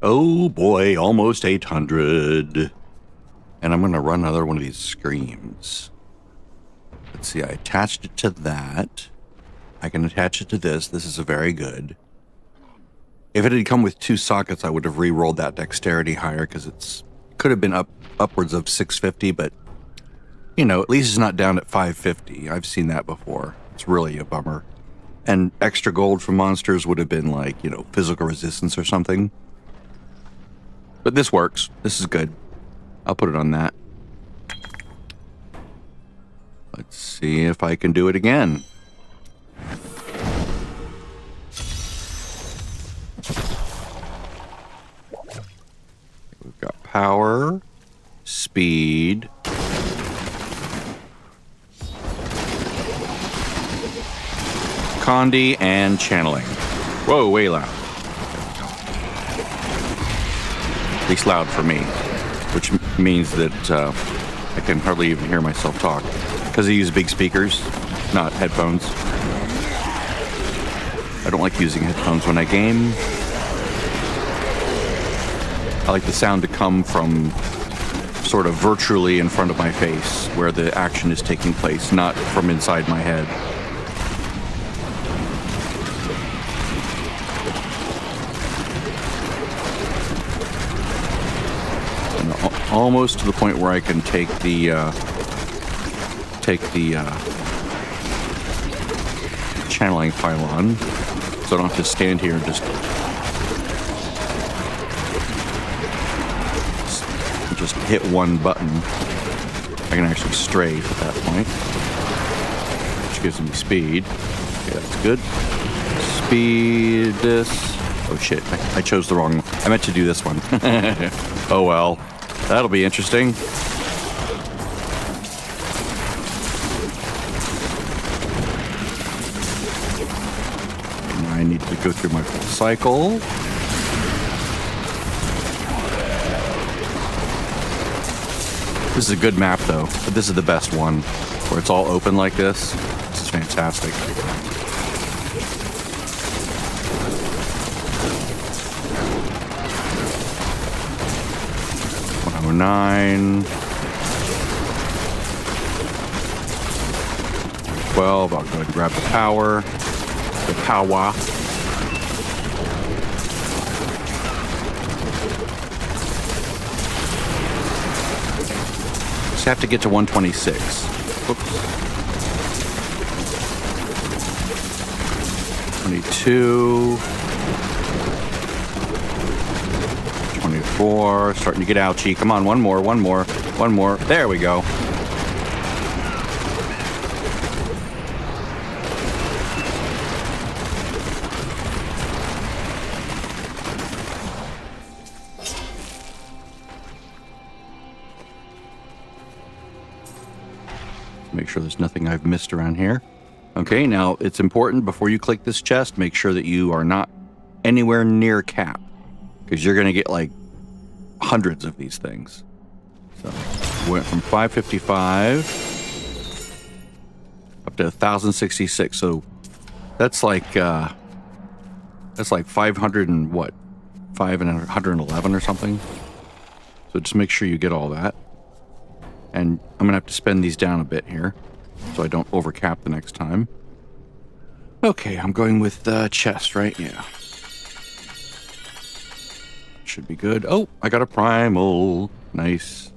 Oh boy, almost 800. And I'm going to run another one of these screams. Let's see, I attached it to that. I can attach it to this. This is a very good. If it had come with 2 sockets, I would have re-rolled that dexterity higher because it's could have been upwards of 650, but you know, at least it's not down at 550. I've seen that before. It's really a bummer. And extra gold from monsters would have been like, you know, physical resistance or something. But this works. This is good. I'll put it on that. Let's see if I can do it again. We've got power, speed, Condi, and channeling. Whoa, way loud. At least loud for me, which means that I can hardly even hear myself talk because I use big speakers, not headphones. I don't like using headphones when I game. I like the sound to come from sort of virtually in front of my face where the action is taking place, not from inside my head. Almost to the point where I can take the channeling pylon, so I don't have to stand here and just hit one button. I can actually strafe at that point, which gives me speed. Okay, that's good. Speed this. Oh shit! I chose the wrong one. I meant to do this one. Oh well. That'll be interesting. I need to go through my full cycle. This is a good map, though. But this is the best one, where it's all open like this. This is fantastic. Nine, 12. I'll go ahead and grab the power. Just have to get to 126. Oops. 22. 24, starting to get ouchy. Come on, one more. There we go. Make sure there's nothing I've missed around here. Okay, now it's important before you click this chest, make sure that you are not anywhere near cap, because you're going to get like hundreds of these things. So we went from 555 up to 1066. So that's like 500 and what? 511 or something. So just make sure you get all that. And I'm gonna have to spend these down a bit here so I don't overcap the next time. Okay, I'm going with chest, right? Yeah. Should be good. Oh, I got a primal. Nice.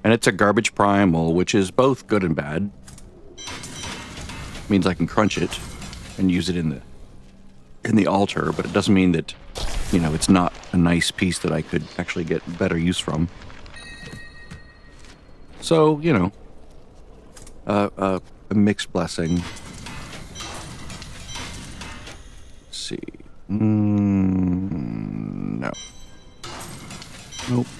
And it's a garbage primal, which is both good and bad. Means I can crunch it and use it in the altar, but it doesn't mean that, you know, it's not a nice piece that I could actually get better use from. So, you know, a mixed blessing. Let's see. No. Nope.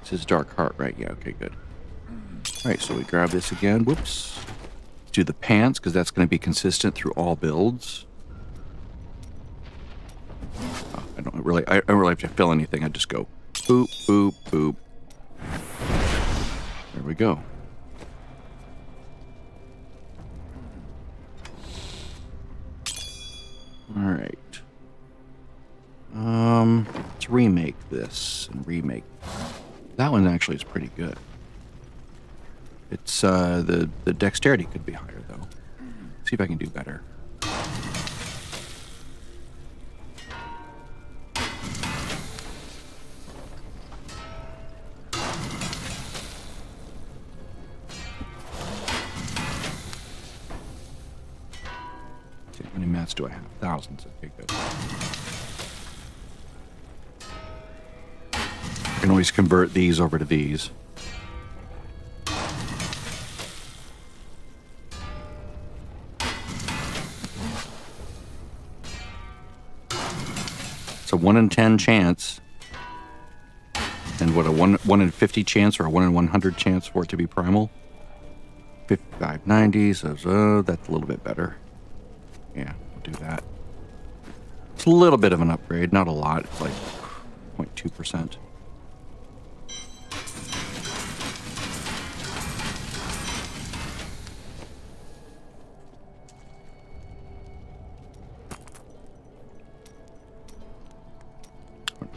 This is Dark Heart, right? Yeah, okay, good. All right, so we grab this again. Whoops. Do the pants, because that's going to be consistent through all builds. Oh, I don't really have to fill anything. I just go boop, boop, boop. There we go. let's remake this and remake. That one actually is pretty good. It's the dexterity could be higher though. See if I can do better. See, how many mats do I have? Thousands. Okay, good. I can always convert these over to these. It's a 1 in 10 chance. And what, a 1 in 50 chance or a 1 in 100 chance for it to be primal? 5590, so that's a little bit better. Yeah, we'll do that. It's a little bit of an upgrade, not a lot. It's like 0.2%.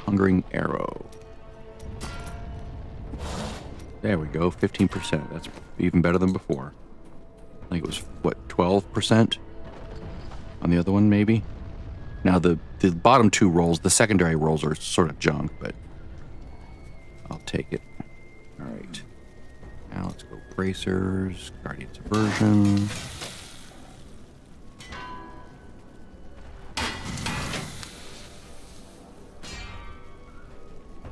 Hungering arrow. There we go, 15%. That's even better than before. I think it was, what, 12% on the other one, maybe? Now, the bottom two rolls, the secondary rolls are sort of junk, but I'll take it. All right. Now let's go bracers, Guardian's Aversion.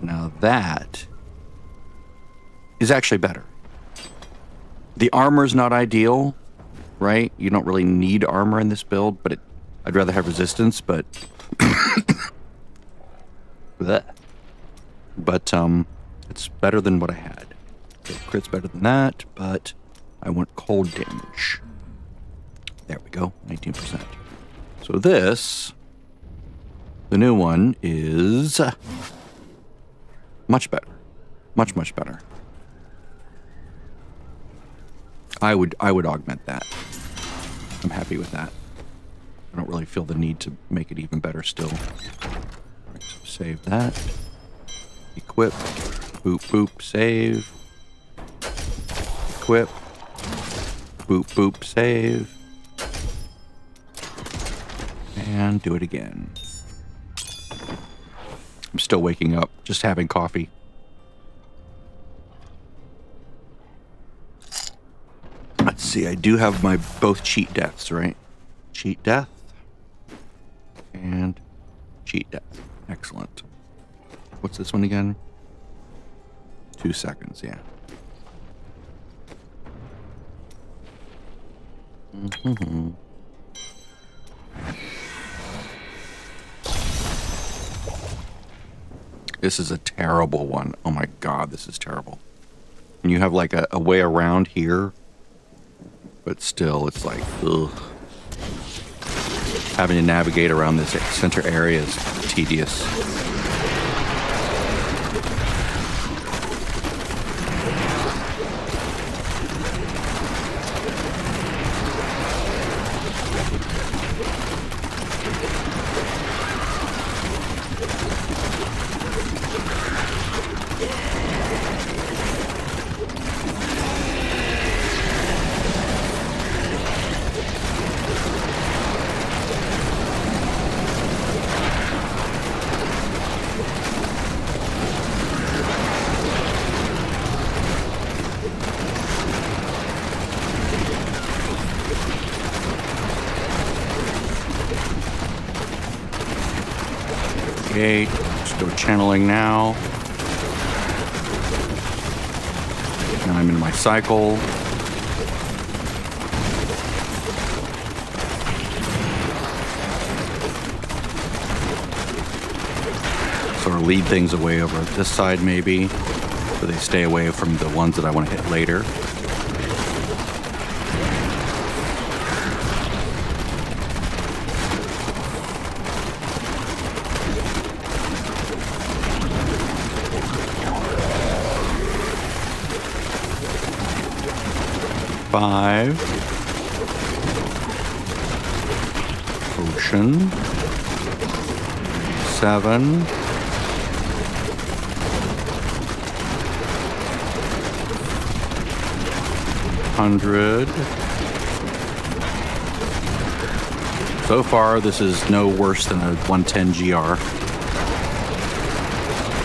Now that is actually better. The armor's not ideal, right? You don't really need armor in this build, but I'd rather have resistance, but but it's better than what I had. Okay, crit's better than that, but I want cold damage. There we go, 19%. So this, the new one, is much better. Much better. I would augment that. I'm happy with that. I don't really feel the need to make it even better still. All right, so save that. Equip. Boop, boop, save. Equip. Boop, boop, save. And do it again. I'm still waking up, just having coffee. Let's see, I do have my both cheat deaths, right? Cheat death and cheat death. Excellent. What's this one again? 2 seconds, yeah. Mm-hmm. This is a terrible one. Oh my god, this is terrible. And you have like a way around here, but still it's like, ugh. Having to navigate around this center area is tedious. Just go channeling now. Now I'm in my cycle. Sort of lead things away over this side maybe, so they stay away from the ones that I want to hit later. Five. Potion. 7. 800. So far, this is no worse than a 110 GR.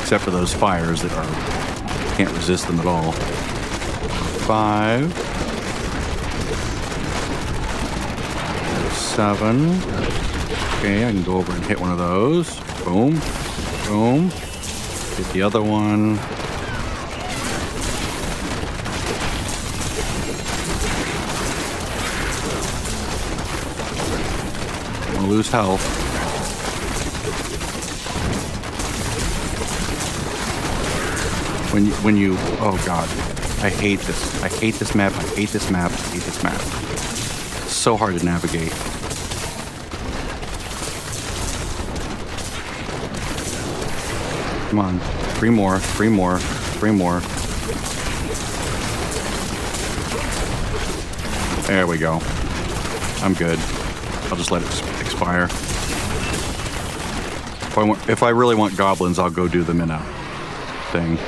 Except for those fires that can't resist them at all. 5. 7. Okay, I can go over and hit one of those. Boom. Boom. Hit the other one. I'm gonna lose health. When you oh god, I hate this. I hate this map. I hate this map. I hate this map. It's so hard to navigate. Come on, 3 more, 3 more, 3 more. There we go. I'm good. I'll just let it expire. If I really want goblins, I'll go do them in a thing.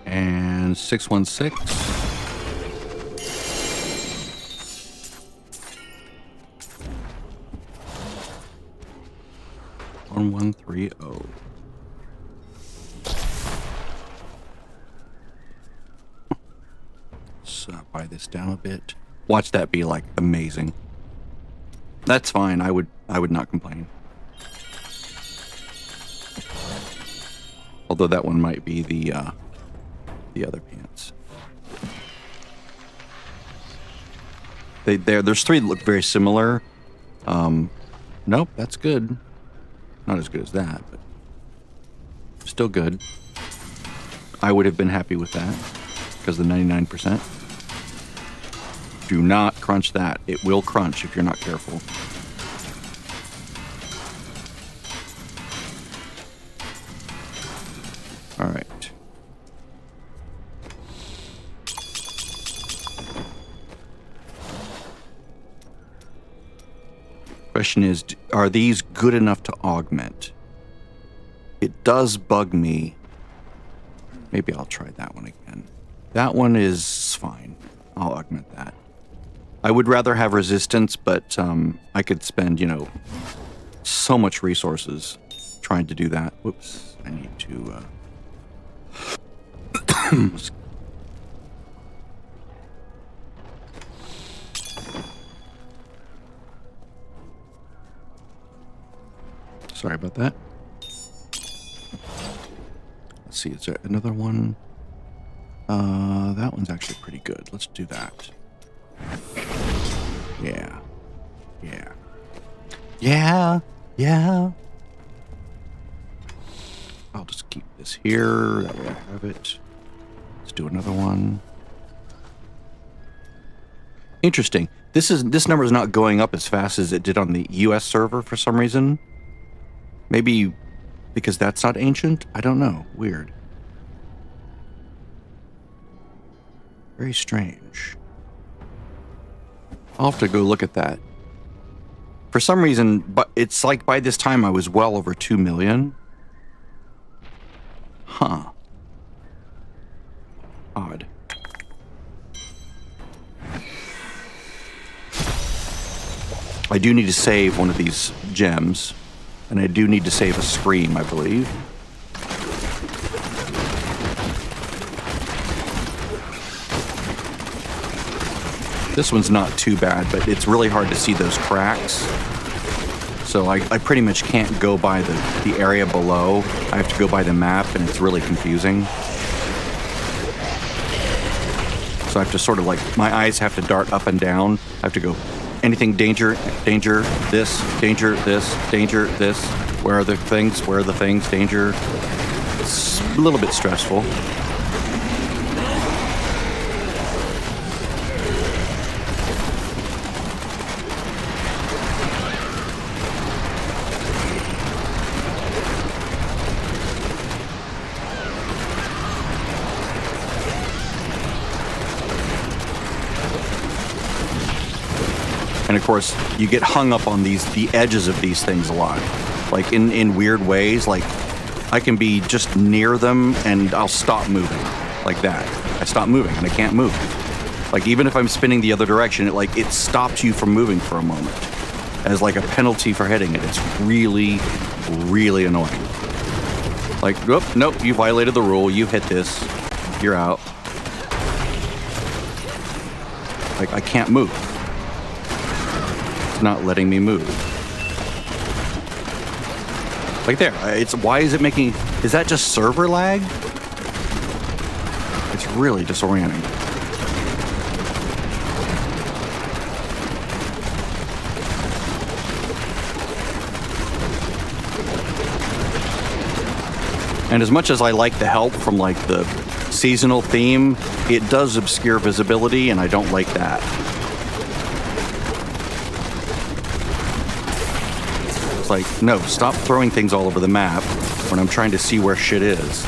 And 616. 1130. Let's buy this down a bit. Watch that be like amazing. That's fine. I would not complain. Although that one might be the other pants. There's 3 that look very similar. Nope, that's good. Not as good as that, but still good. I would have been happy with that because the 99%. Do not crunch that. It will crunch if you're not careful. All right. Question is, are these good enough to augment? It does bug me. Maybe I'll try that one again. That one is fine. I'll augment that. I would rather have resistance, but I could spend, so much resources trying to do that. Whoops. I need to... Sorry about that. Let's see, is there another one? That one's actually pretty good. Let's do that. Yeah. Yeah. Yeah. Yeah. I'll just keep this here. That way I have it. Let's do another one. Interesting. This number is not going up as fast as it did on the US server for some reason. Maybe because that's not ancient? I don't know. Weird. Very strange. I'll have to go look at that. For some reason, but it's like by this time I was well over 2 million. Huh. Odd. I do need to save one of these gems. And I do need to save a scream, I believe. This one's not too bad, but it's really hard to see those cracks. So I pretty much can't go by the area below. I have to go by the map, and it's really confusing. So I have to sort of my eyes have to dart up and down. I have to go... Anything danger, danger, this, danger, this, danger, this. Where are the things? Where are the things? Danger. It's a little bit stressful. And of course, you get hung up on the edges of these things a lot. like in weird ways. Like I can be just near them and I'll stop moving like that. I stop moving and I can't move. Like even if I'm spinning the other direction, it stops you from moving for a moment as like a penalty for hitting it. It's really, really annoying. Like, whoop, nope, you violated the rule. You hit this. You're out. Like I can't move. It's not letting me move. Like there, why is it making, is that just server lag? It's really disorienting. And as much as I like the help from like the seasonal theme, it does obscure visibility and I don't like that. It's like, no, stop throwing things all over the map when I'm trying to see where shit is.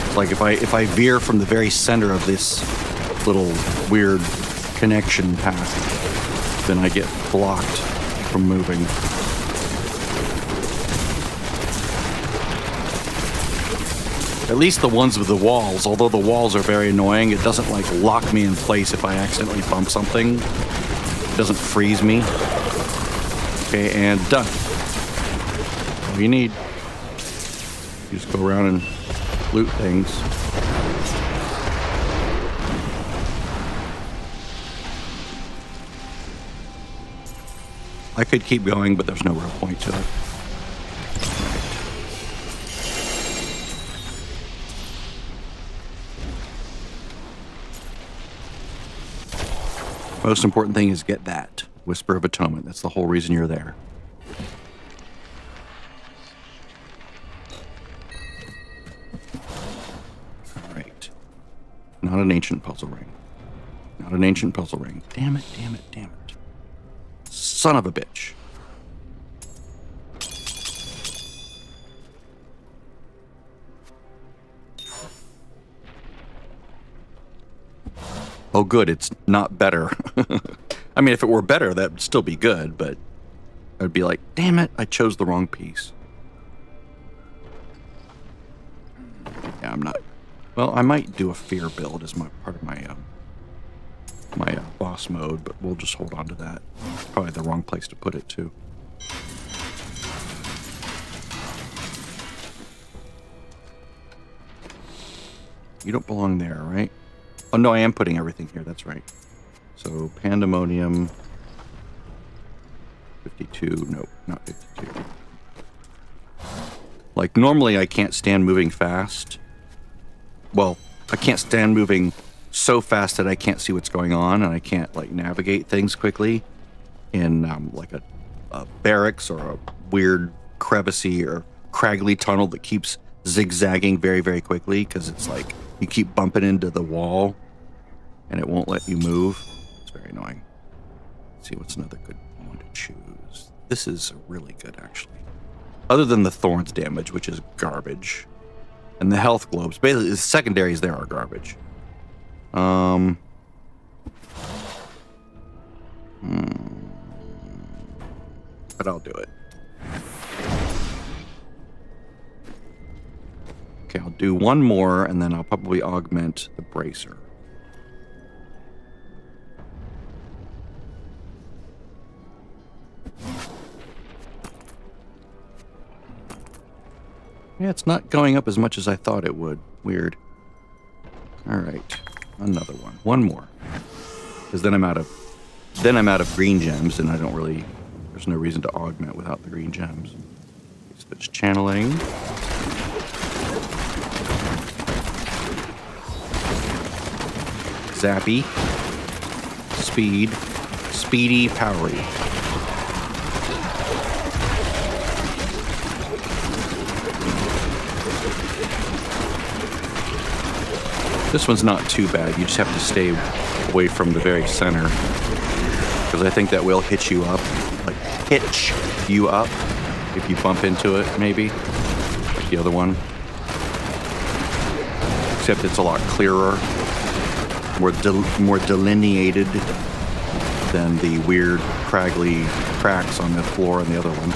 It's like if I veer from the very center of this little weird connection path, then I get blocked from moving. At least the ones with the walls, although the walls are very annoying, it doesn't like lock me in place if I accidentally bump something. It doesn't freeze me. Okay, and done. All you need. You just go around and loot things. I could keep going, but there's no real point to it. Most important thing is get that Whisper of Atonement. That's the whole reason you're there. All right. Not an ancient puzzle ring. Not an ancient puzzle ring. Damn it, damn it, damn it. Son of a bitch. Oh, good. It's not better. I mean, if it were better, that would still be good, but I'd be like, damn it, I chose the wrong piece. Yeah, I'm not. Well, I might do a fear build as my part of my boss mode, but we'll just hold on to that. Probably the wrong place to put it, too. You don't belong there, right? Oh, no, I am putting everything here. That's right. So, Pandemonium. 52. Nope, not 52. Like, normally I can't stand moving fast. Well, I can't stand moving so fast that I can't see what's going on, and I can't, like, navigate things quickly in, like, a barracks or a weird crevicey or craggly tunnel that keeps zigzagging very, very quickly, because it's like you keep bumping into the wall and it won't let you move. It's very annoying. Let's see, what's another good one to choose? This is really good, actually. Other than the thorns damage, which is garbage, and the health globes, basically the secondaries there are garbage. But I'll do it. Okay, I'll do one more, and then I'll probably augment the bracer. Yeah, it's not going up as much as I thought it would. Weird. All right, another one. One more. Because then I'm out of green gems, and I don't really. There's no reason to augment without the green gems. So it's channeling. Zappy. Speed. Speedy. Powery. This one's not too bad. You just have to stay away from the very center. Because I think that will hit you up. Like, hitch you up. If you bump into it, maybe. Like the other one. except it's a lot clearer, more delineated than the weird, craggly cracks on the floor on the other one.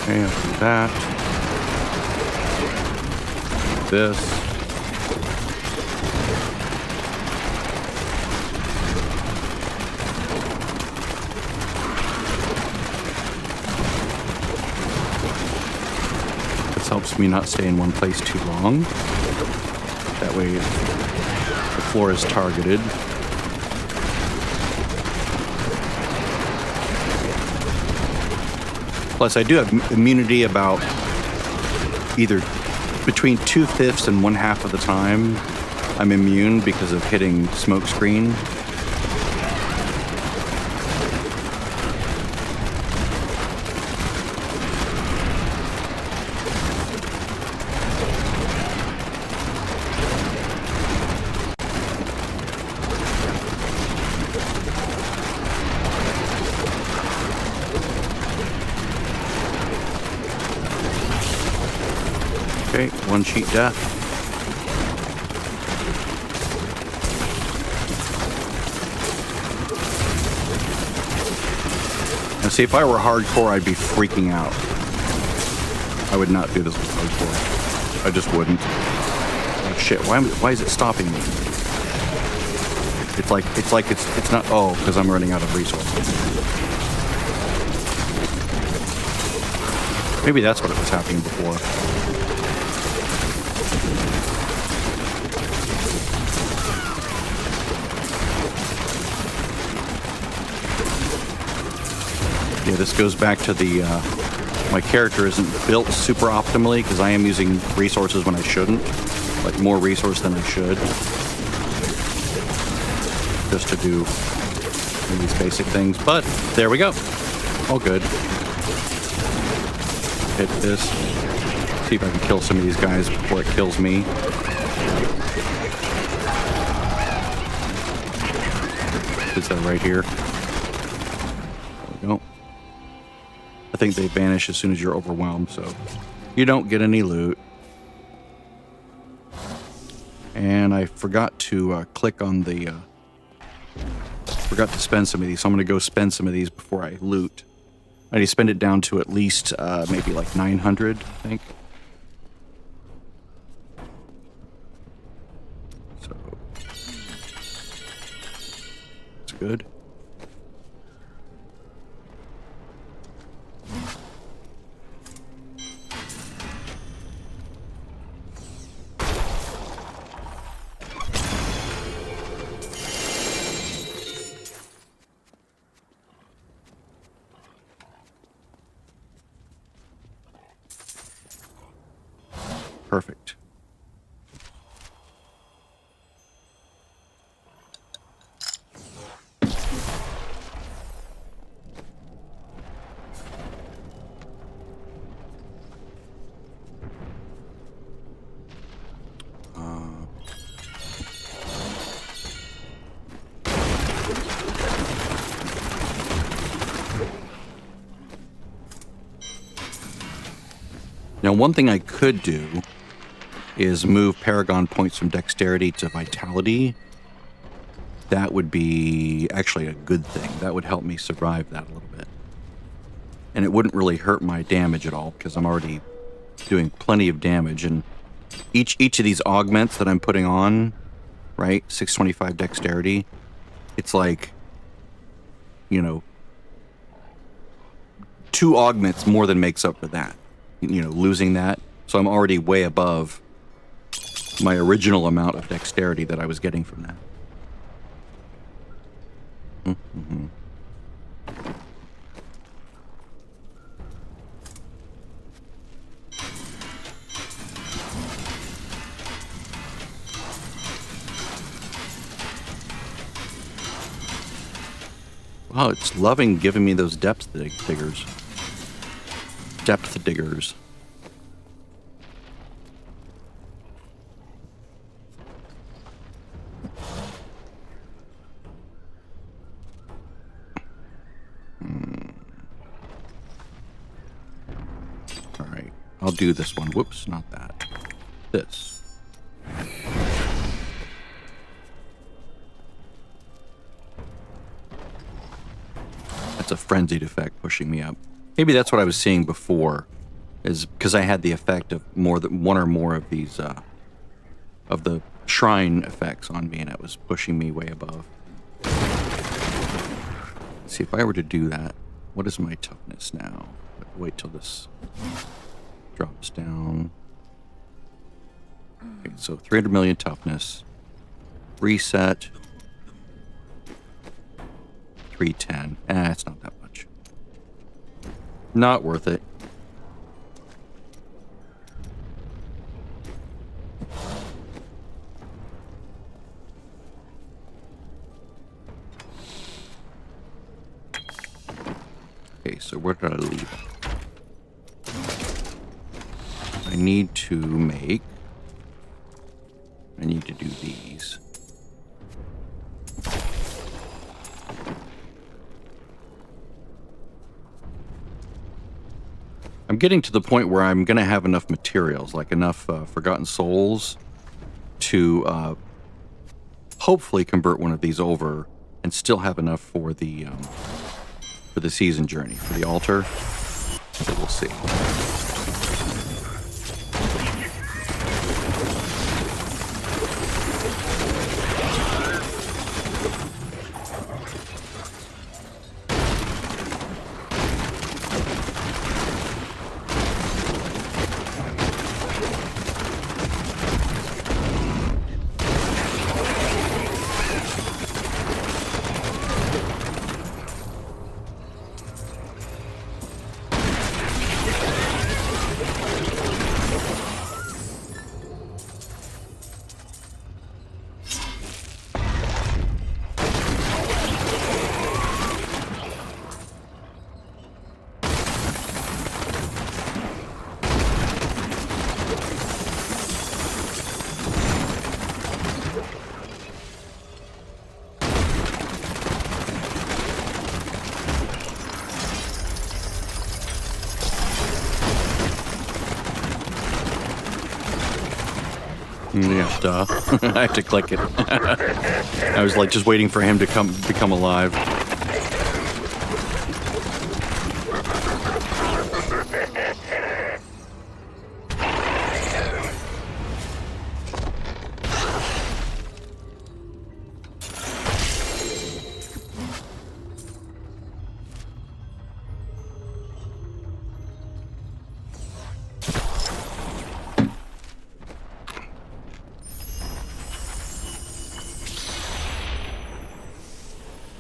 Okay, I'll do that. This. This helps me not stay in one place too long. That way the floor is targeted. Plus, I do have immunity about either between 2/5 and 1/2 of the time. I'm immune because of hitting smoke screen. Okay, one sheet death. Now see, if I were hardcore, I'd be freaking out. I would not do this with hardcore. I just wouldn't. Oh shit, why is it stopping me? It's not, oh, because I'm running out of resources. Maybe that's what it was happening before. Yeah, this goes back to the, my character isn't built super optimally because I am using resources when I shouldn't. Like more resource than I should. Just to do these basic things. But there we go. All good. Hit this. See if I can kill some of these guys before it kills me. Is that right here? There we go. I think they vanish as soon as you're overwhelmed, so you don't get any loot. And I forgot to click on the... forgot to spend some of these, so I'm going to go spend some of these before I loot. I need to spend it down to at least maybe like 900, I think. So... it's good. Perfect. Now, one thing I could do is move Paragon points from dexterity to vitality. That would be actually a good thing. That would help me survive that a little bit. And it wouldn't really hurt my damage at all because I'm already doing plenty of damage. And each of these augments that I'm putting on, right, 625 dexterity, it's like, you know, 2 augments more than makes up for that. You know, losing that. So I'm already way above my original amount of dexterity that I was getting from that. Mm-hmm. Wow, it's loving giving me those depth figures. depth diggers. All right, I'll do this one. Whoops, not that. This. That's a frenzied effect pushing me up. Maybe that's what I was seeing before, is because I had the effect of more than one or more of these of the shrine effects on me, and it was pushing me way above. Let's see if I were to do that. What is my toughness now? Wait till this drops down. Okay, so 300 million toughness. Reset. 310. It's not that much. Not worth it. Okay, so where did I leave it? I need to do these. I'm getting to the point where I'm going to have enough materials, like enough Forgotten Souls to hopefully convert one of these over and still have enough for the season journey, for the altar. So we'll see. Yeah, duh. I have to click it. I was like just waiting for him to become alive.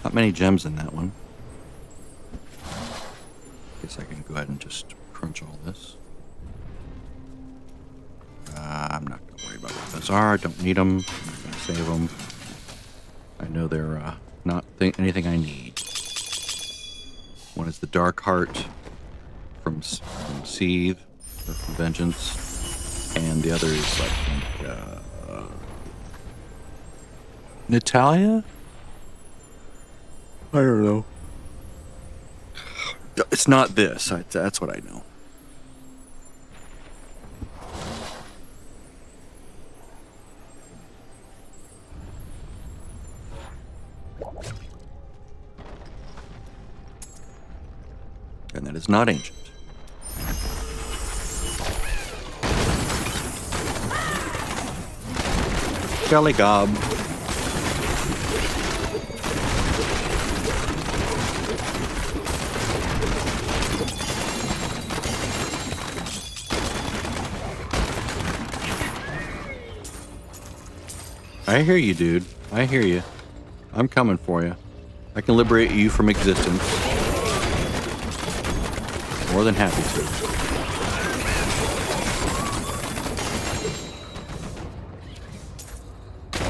Not many gems in that one. Guess I can go ahead and just crunch all this. I'm not going to worry about what those are. I don't need them. I'm not going to save them. I know they're not anything I need. One is the Dark Heart from Seethe, or from Vengeance. And the other is, I think, Natalia? I don't know. It's not this. That's what I know. And that is not ancient. Golly gob. I hear you, dude. I hear you. I'm coming for you. I can liberate you from existence. More than happy to.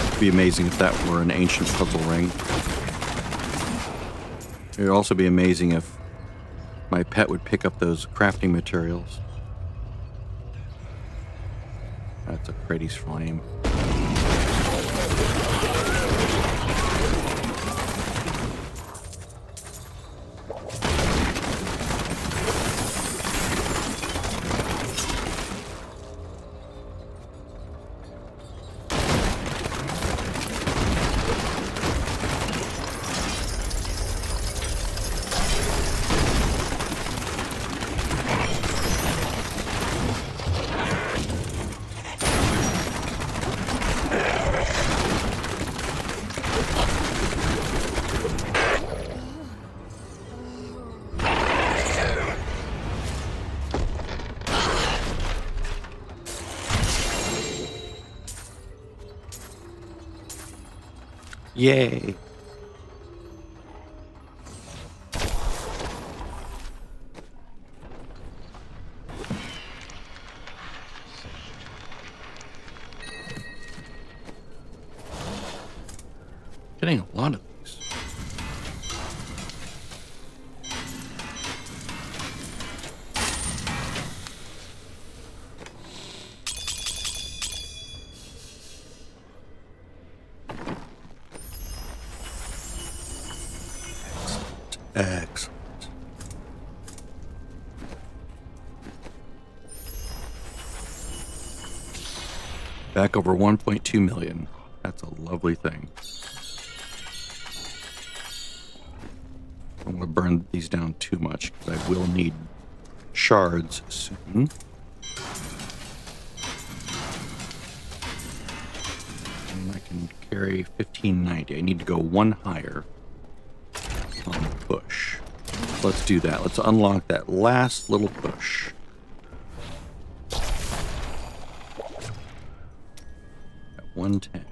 It'd be amazing if that were an ancient puzzle ring. It would also be amazing if My pet would pick up those crafting materials. That's a Kratos flame. Yay. Getting a lot of these. Excellent. Back over 1.2 million. That's a lovely thing. I don't want to burn these down too much because I will need shards soon. And I can carry 1590. I need to go one higher on the push. Let's do that. Let's unlock that last little push. At 110.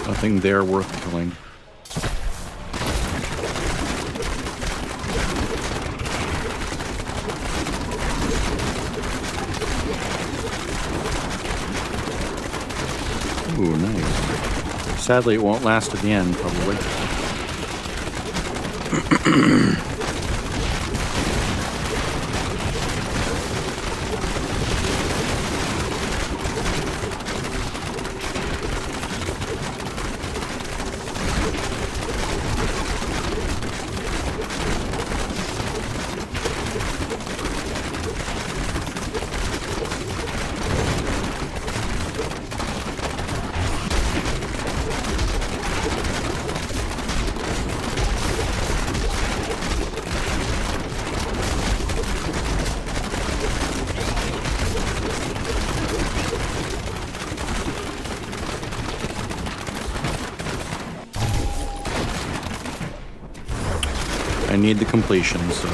Nothing there worth killing. Ooh, nice. Sadly, it won't last to the end, probably. I need the completion, so yeah.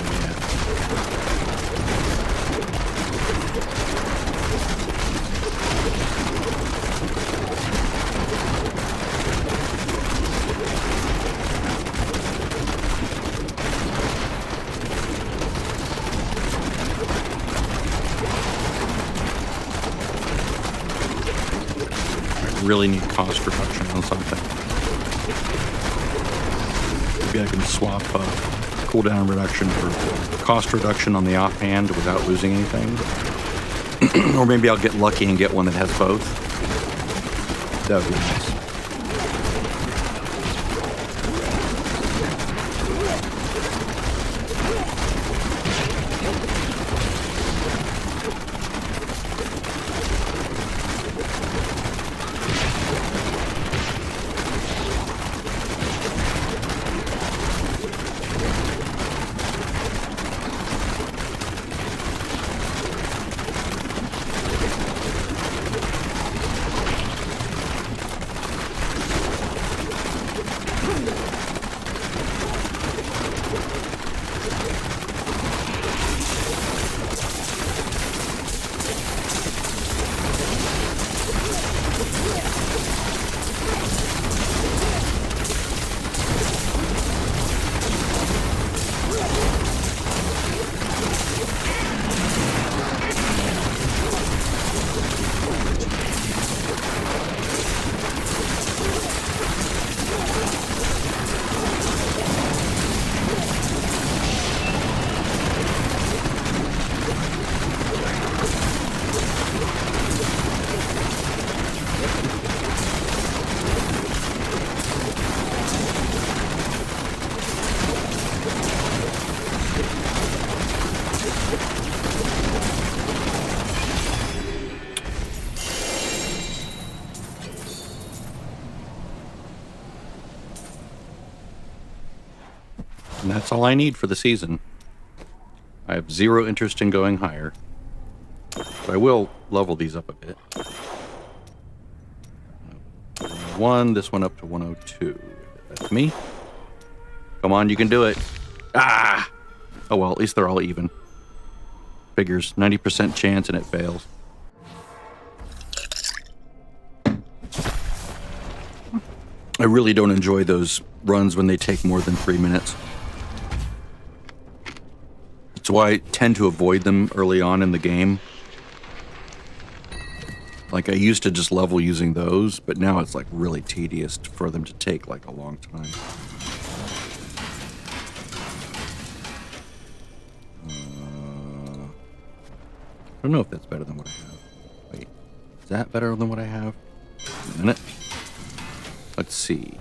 I really need cost reduction on something. Maybe I can swap cooldown reduction for cost reduction on the offhand without losing anything. Or maybe I'll get lucky and get one that has both. That would be nice. And that's all I need for the season. I have zero interest in going higher. But I will level these up a bit. 1, this one up to 102. That's me. Come on, you can do it. Ah! Oh well, at least they're all even. Figures, 90% chance and it fails. I really don't enjoy those runs when they take more than 3 minutes. That's why I tend to avoid them early on in the game. Like, I used to just level using those, but now it's like really tedious for them to take like a long time. I don't know if that's better than what I have. Wait, is that better than what I have? Wait a minute. Let's see.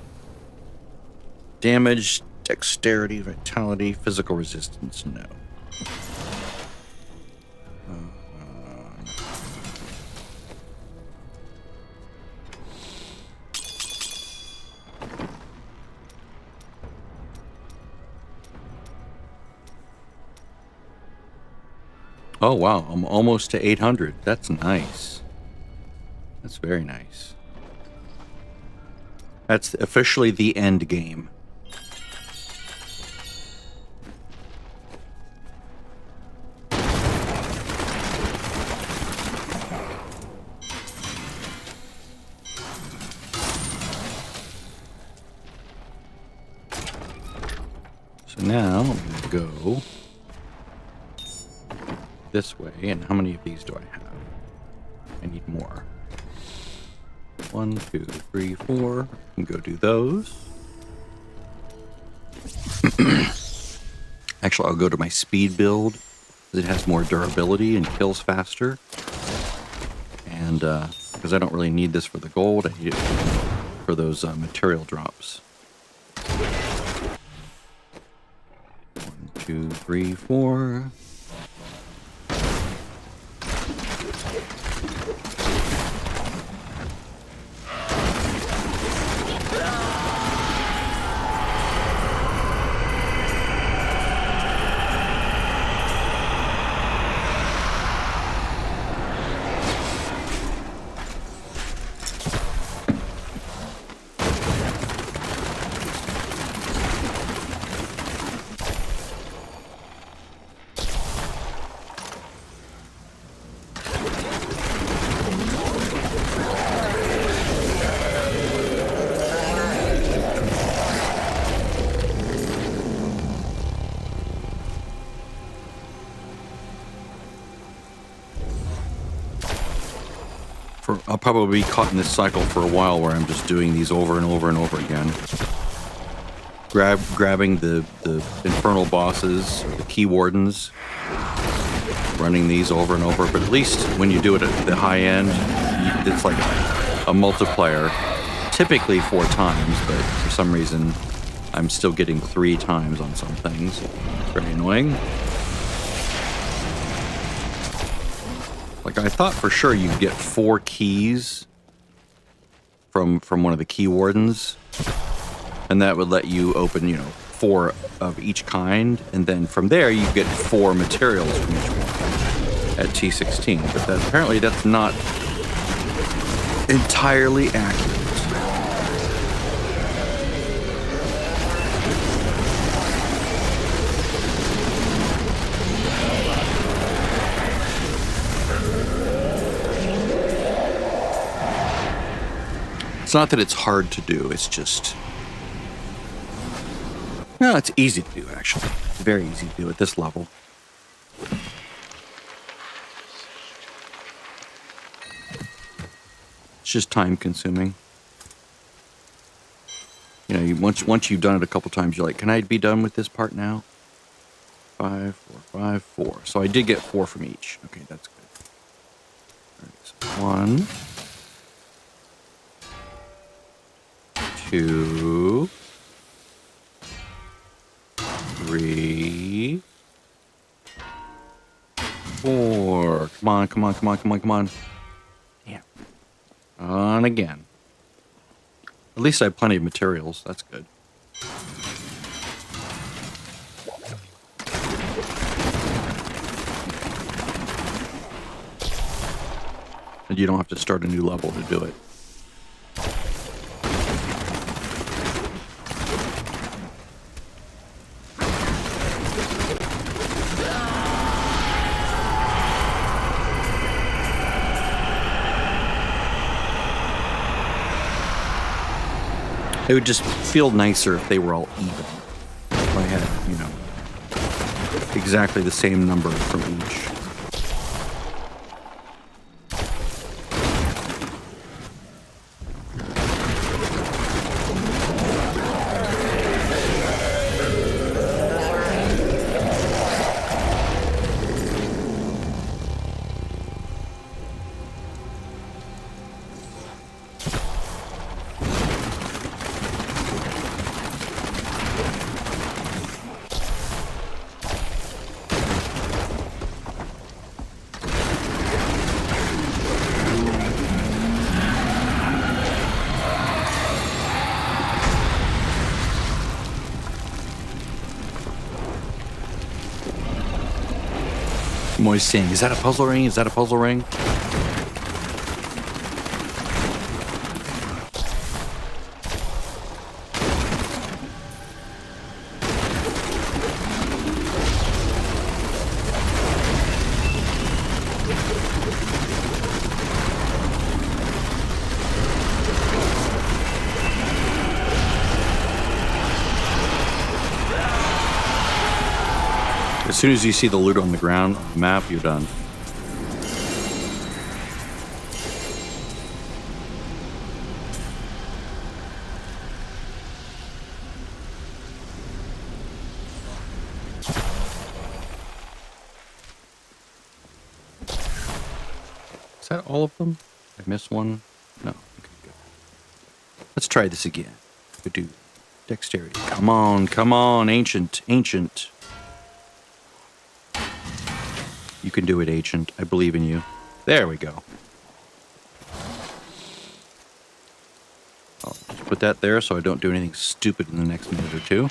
Damage, dexterity, vitality, physical resistance, no. Oh, wow. I'm almost to 800. That's nice. That's very nice. That's officially the end game. So now I'm going to go this way. And how many of these do I have? I need more. 1, 2, 3, 4. I can go do those. Actually, I'll go to my speed build. It has more durability and kills faster. And because I don't really need this for the gold, I need it for those material drops. 1, 2, 3, 4. I'll probably be caught in this cycle for a while where I'm just doing these over and over and over again. Grabbing the infernal bosses, or the key wardens, running these over and over, but at least when you do it at the high end, it's like a multiplier, typically 4 times, but for some reason, I'm still getting 3 times on some things. Very annoying. Like, I thought for sure you'd get 4 keys from one of the key wardens, and that would let you open, you know, 4 of each kind, and then from there you get 4 materials from each one at T16. But that, apparently that's not entirely accurate. It's not that it's hard to do, it's just... No, it's easy to do, actually. It's very easy to do at this level. It's just time-consuming. You know, once you've done it a couple times, you're like, can I be done with this part now? 5, 4, 5, 4. So I did get 4 from each. Okay, that's good. All right, so 1... 2, 3, 4. Come on, come on, come on, come on, come on. Damn. On again. At least I have plenty of materials. That's good. And you don't have to start a new level to do it. It would just feel nicer if they were all even. If I had, you know, exactly the same number from each. I'm always saying, is that a puzzle ring? Is that a puzzle ring? As soon as you see the loot on the ground, on the map, you're done. Is that all of them? I missed one? No. Okay, good. Let's try this again. Good dude. Dexterity. Come on, ancient, ancient. You can do it, Ancient. I believe in you. There we go. I'll just put that there so I don't do anything stupid in the next minute or two.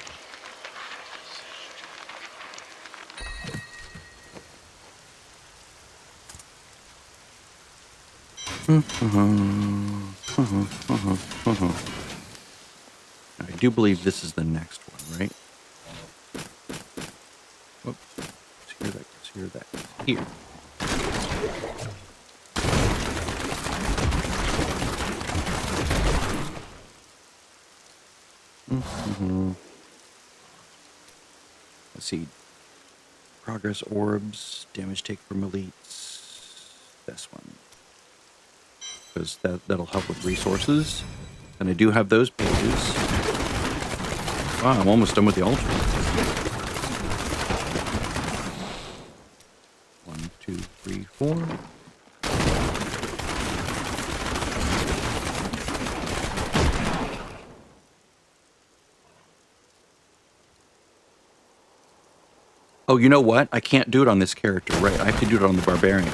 I do believe this is the next one, right? Whoops. Hear that. Here. Let's see. Progress orbs, damage take from elites. This one. Because that'll help with resources. And I do have those pages. Wow, I'm almost done with the altar. 1, 2, 4. Oh, you know what? I can't do it on this character, right? I have to do it on the barbarian.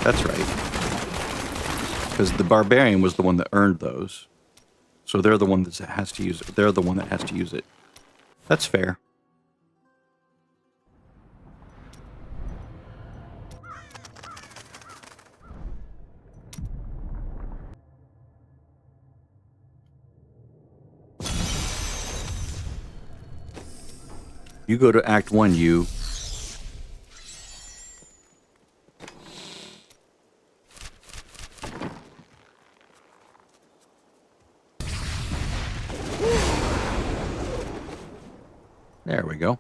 That's right. Because the barbarian was the one that earned those. So they're the one that has to use it. They're the one that has to use it. That's fair. You go to Act 1, you. There we go.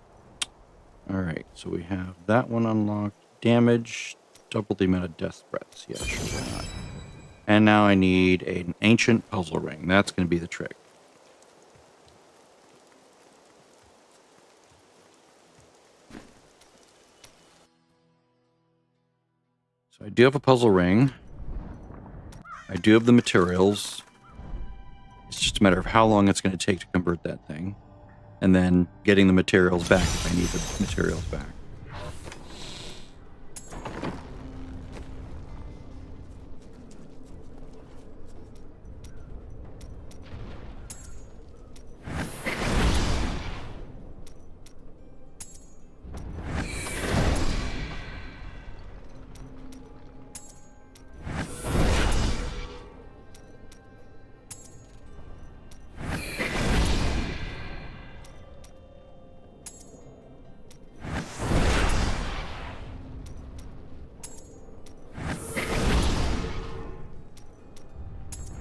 All right, so we have that one unlocked. Damage, double the amount of death threats. Yeah, sure, why not? And now I need an ancient puzzle ring. That's going to be the trick. So I do have a puzzle ring. I do have the materials. It's just a matter of how long it's going to take to convert that thing. And then getting the materials back if I need the materials back.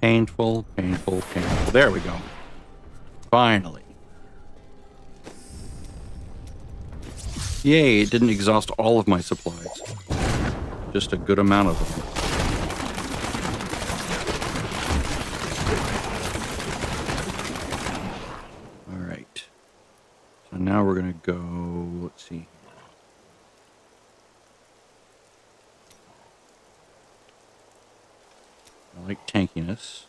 Painful, painful, painful. There we go. Finally. Yay, it didn't exhaust all of my supplies. Just a good amount of them. All right. So now we're going to go, let's see. I like tankiness.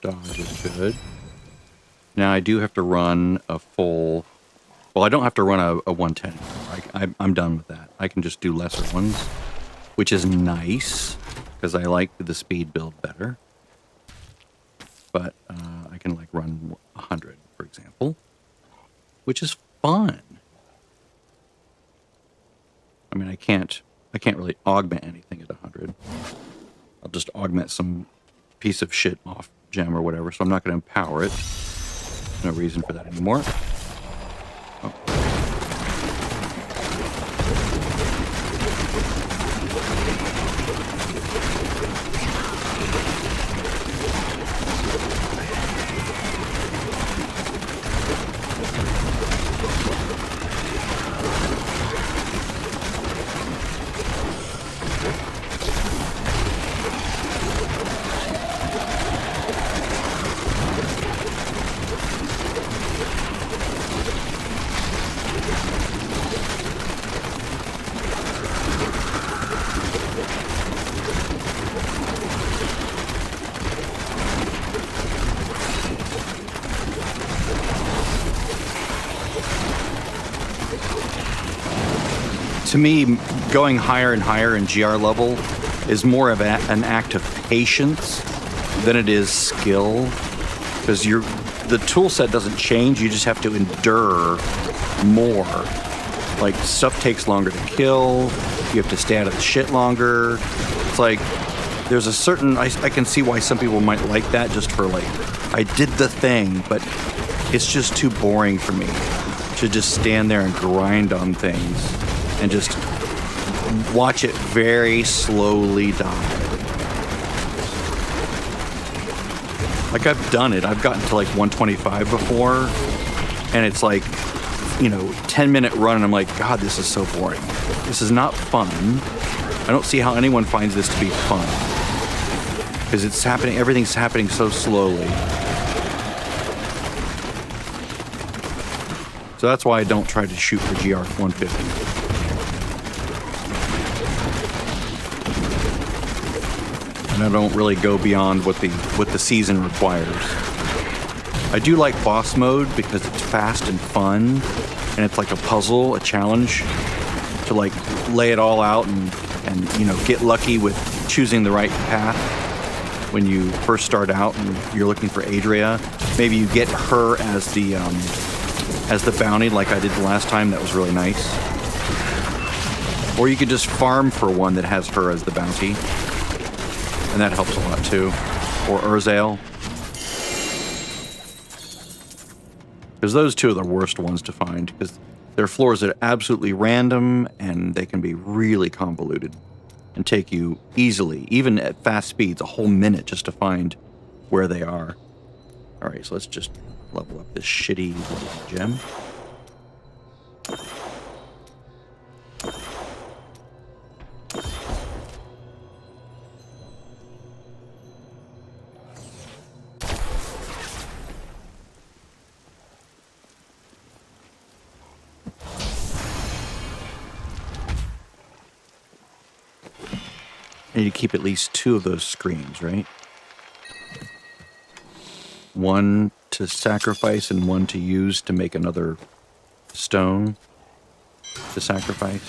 Dodge is good. Now I do have to run a full... Well, I don't have to run a 110 anymore. I'm done with that. I can just do lesser ones, which is nice, because I like the speed build better. But I can like run 100, for example, which is fun. I mean, I can't really augment anything at 100. I'll just augment some piece of shit off gem or whatever, so I'm not going to empower it. No reason for that anymore. Oh. To me, going higher and higher in GR level is more of an act of patience than it is skill, because the tool set doesn't change. You just have to endure more. Like, stuff takes longer to kill. You have to stay out of the shit longer. It's like there's a certain... I can see why some people might like that, just for like, I did the thing, but it's just too boring for me to just stand there and grind on things and just watch it very slowly die. Like, I've done it. I've gotten to like 125 before, and it's like, 10-minute run, and I'm like, God, this is so boring. This is not fun. I don't see how anyone finds this to be fun. Because it's happening, everything's happening so slowly. So that's why I don't try to shoot for GR 150. And I don't really go beyond what the season requires. I do like boss mode because it's fast and fun, and it's like a puzzle, a challenge to like lay it all out and you know, get lucky with choosing the right path when you first start out and you're looking for Adria. Maybe you get her as the bounty like I did the last time. That was really nice. Or you could just farm for one that has her as the bounty, and that helps a lot too. Or Urzael. Because those two are the worst ones to find, because they're floors that are absolutely random, and they can be really convoluted and take you easily, even at fast speeds, a whole minute just to find where they are. All right, so let's just level up this shitty gem. I need to keep at least 2 of those screens, right? One to sacrifice and one to use to make another stone to sacrifice.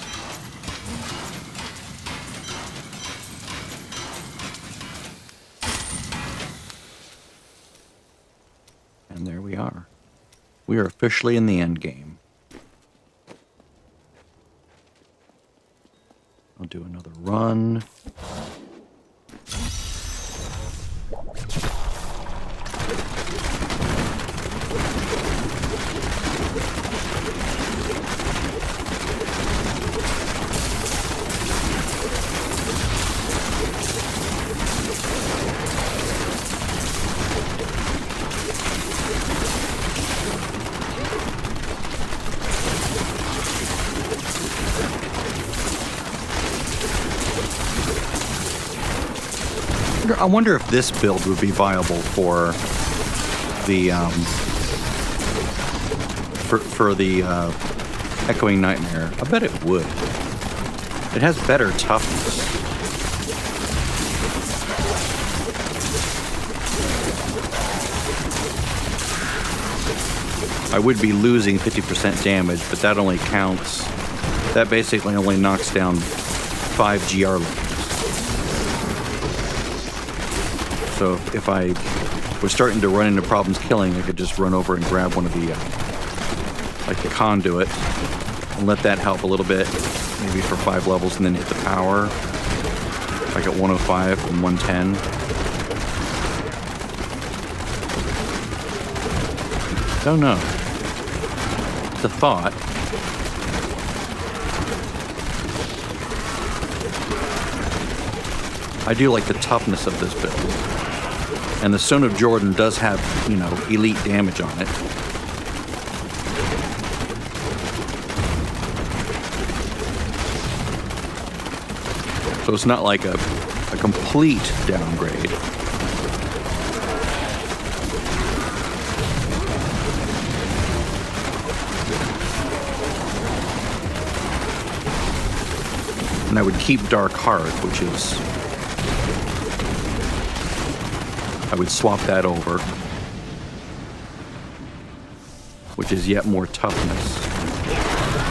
And there we are. We are officially in the end game. I'll do another run. I wonder if this build would be viable for the Echoing Nightmare. I bet it would. It has better toughness. I would be losing 50% damage, but that only counts. That basically only knocks down 5 GR levels. So if I was starting to run into problems killing, I could just run over and grab one of the, like the conduit, and let that help a little bit, maybe for 5 levels, and then hit the power, like at 105 and 110. Don't know. It's a thought. I do like the toughness of this build. And the Stone of Jordan does have, you know, elite damage on it. So it's not like a complete downgrade. And I would keep Dark Heart, which is... I would swap that over, which is yet more toughness.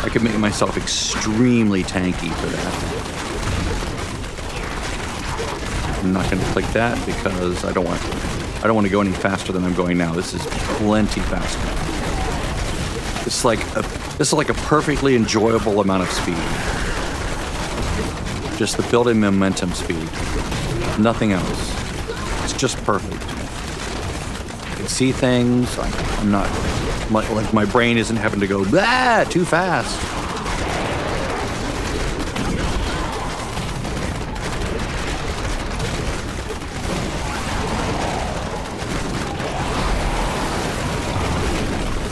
I could make myself extremely tanky for that. I'm not going to click that because I don't want to go any faster than I'm going now. This is plenty faster. This is like a perfectly enjoyable amount of speed. Just the building momentum speed. Nothing else. It's just perfect. I can see things. I'm not like my brain isn't having to go too fast.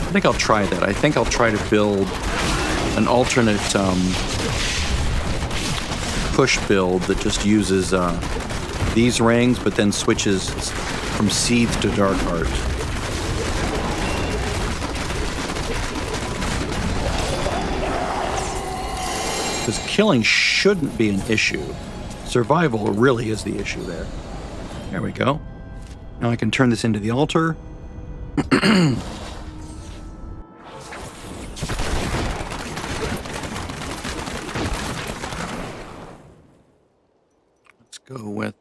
I think I'll try that. I think I'll try to build an alternate push build that just uses these rings, but then switches from Seeds to Dark Heart. Because killing shouldn't be an issue. Survival really is the issue there. There we go. Now I can turn this into the altar. Let's go with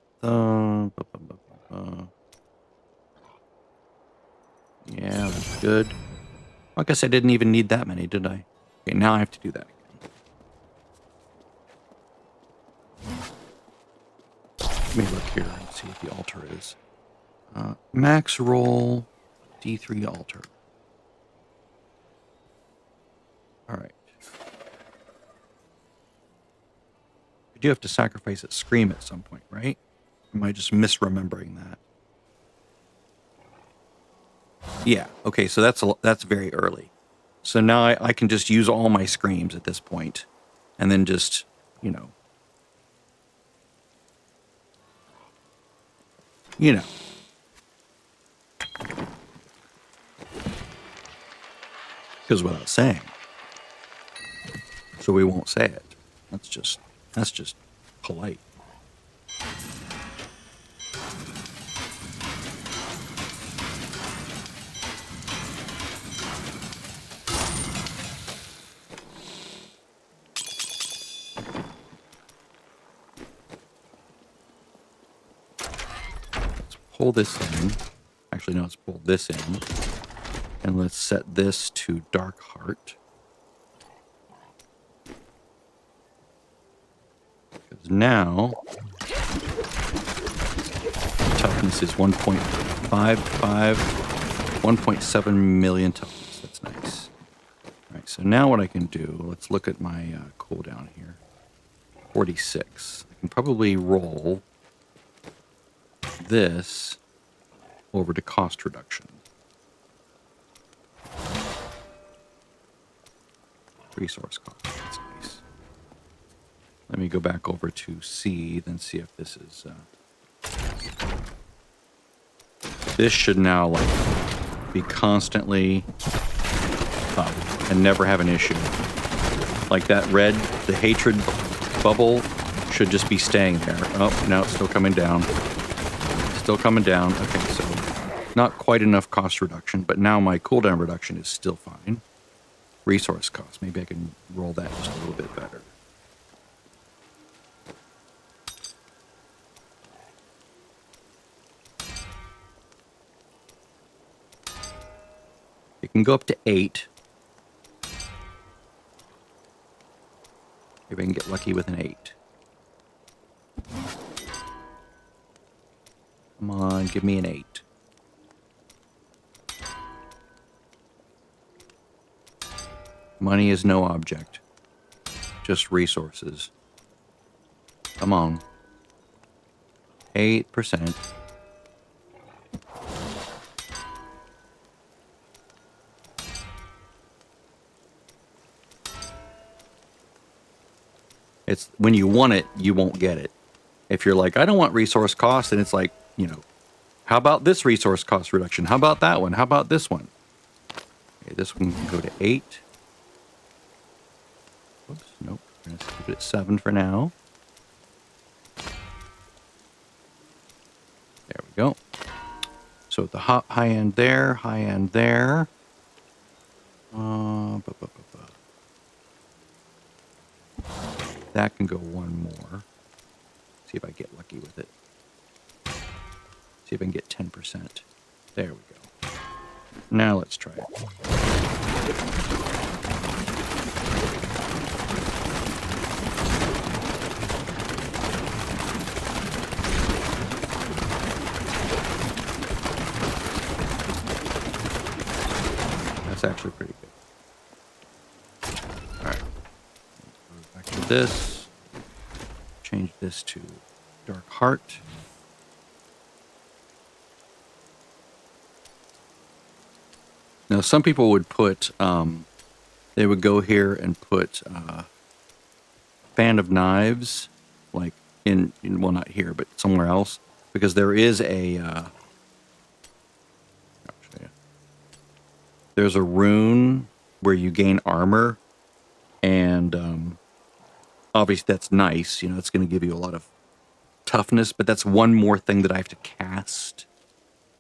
yeah, that's good. I guess I didn't even need that many, did I? Okay, now I have to do that again. Let me look here and see what the altar is. Max roll D3 altar. All right. I do have to sacrifice a scream at some point, right? Am I just misremembering that? Yeah. Okay. So that's very early. So now I can just use all my screams at this point, and then just, you know. Goes without saying. So we won't say it. That's just polite. Let's pull this in. Actually, no, let's pull this in. And let's set this to Dark Heart. Because now toughness is 1.55, 1.7 million toughness. That's nice. All right, so now what I can do, let's look at my cooldown here. 46. I can probably roll this over to cost reduction. Resource cost. That's nice. Let me go back over to C, then see if this is. This should now be constantly up and never have an issue. Like that red, the hatred bubble should just be staying there. Oh, no, it's still coming down. Still coming down. Okay, so not quite enough cost reduction, but now my cooldown reduction is still fine. Resource cost. Maybe I can roll that just a little bit better. It can go up to 8. Maybe I can get lucky with an 8. Come on, give me an 8. Money is no object, just resources. Come on. 8%. It's when you want it, you won't get it. If you're like, I don't want resource cost, then it's like, you know, how about this resource cost reduction? How about that one? How about this one? Okay, this one can go to 8. Whoops, nope. We're going to keep it at 7 for now. There we go. So at the high end there, high end there. That can go one more. See if I get lucky with it. See if I can get 10%. There we go. Now let's try it. That's actually pretty good. All right. Back to this. Change this to Dark Heart. Now, some people would put, they would go here and put Fan of Knives, like well, not here, but somewhere else, because there is there's a rune where you gain armor, and obviously that's nice. You know, it's going to give you a lot of toughness, but that's one more thing that I have to cast,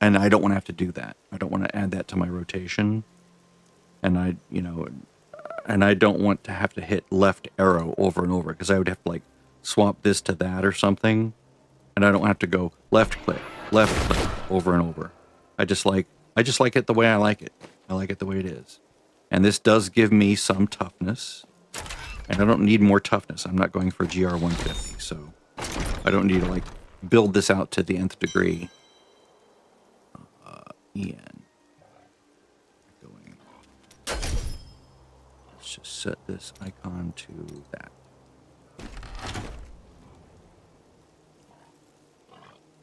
and I don't want to have to do that. I don't want to add that to my rotation, and I don't want to have to hit left arrow over and over, because I would have to like swap this to that or something, and I don't have to go left click over and over. I just like it the way I like it. I like it the way it is. And this does give me some toughness, and I don't need more toughness. I'm not going for GR 150, so I don't need to like build this out to the nth degree. EN. Let's just set this icon to that.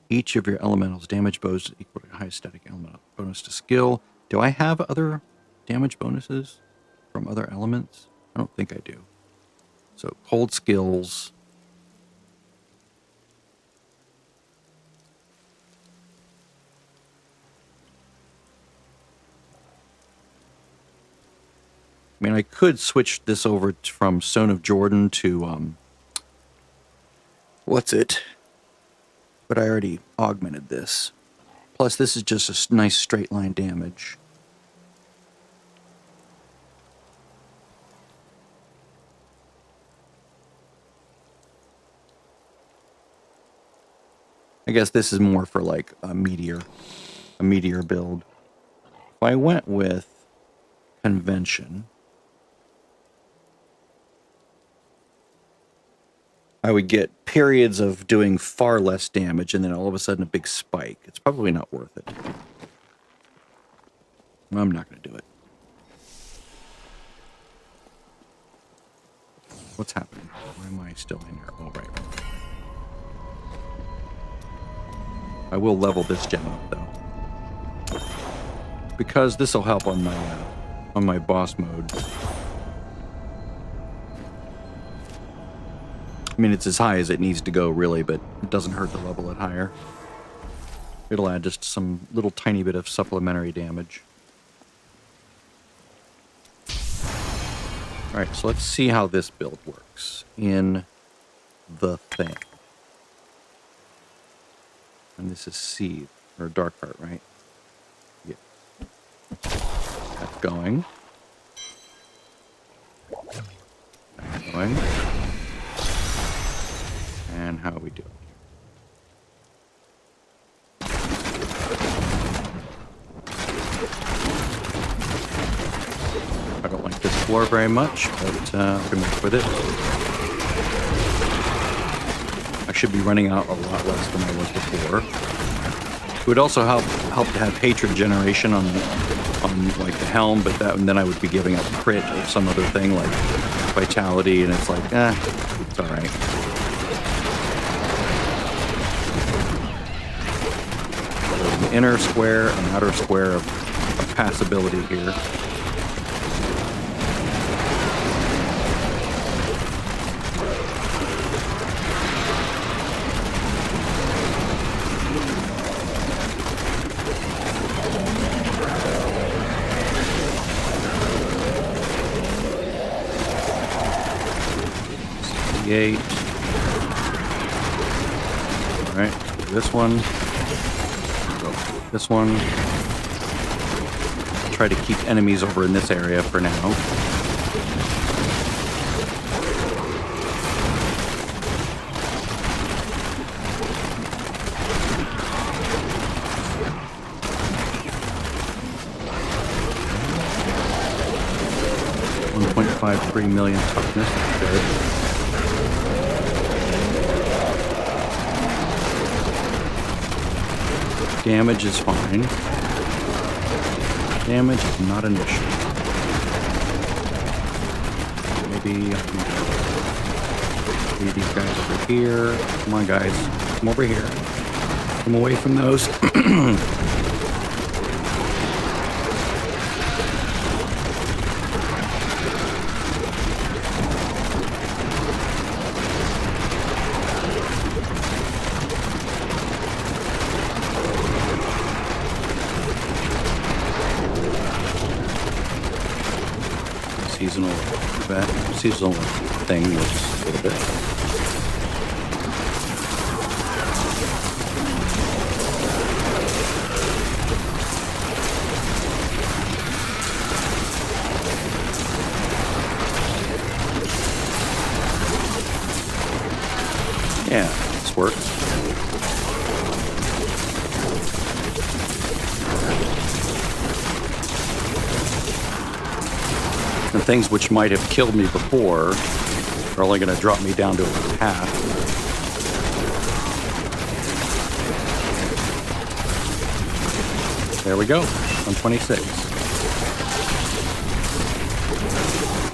Each of your elementals damage bonuses equal to high static elemental bonus to skill. Do I have other damage bonuses from other elements? I don't think I do. So cold skills. I mean, I could switch this over from Stone of Jordan to, what's it? But I already augmented this. Plus, this is just a nice straight line damage. I guess this is more for like a meteor build. If I went with convention, I would get periods of doing far less damage and then all of a sudden a big spike. It's probably not worth it. I'm not going to do it. What's happening? Why am I still in here? Oh, right. I will level this gem up, though, because this will help on my boss mode. I mean, it's as high as it needs to go, really, but it doesn't hurt to level it higher. It'll add just some little tiny bit of supplementary damage. Alright, so let's see how this build works in the thing. And this is Seed, or Dark Heart, right? Yeah. That's going. That's going. And how are we doing? I don't like this floor very much, but I'm going to mess with it. I should be running out a lot less than I was before. It would also help to have hatred generation on like the helm, but then I would be giving up crit or some other thing like vitality, and it's like, it's all right. So the inner square and outer square of passability here. Alright, this one. This one. Try to keep enemies over in this area for now. $1.53 million toughness, that's good. Damage is fine. Damage is not an issue. Maybe leave these guys over here. Come on, guys. Come over here. Come away from those. seasonal event, seasonal thing works a little bit. Yeah, this works. And things which might have killed me before are only going to drop me down to half. There we go, 126.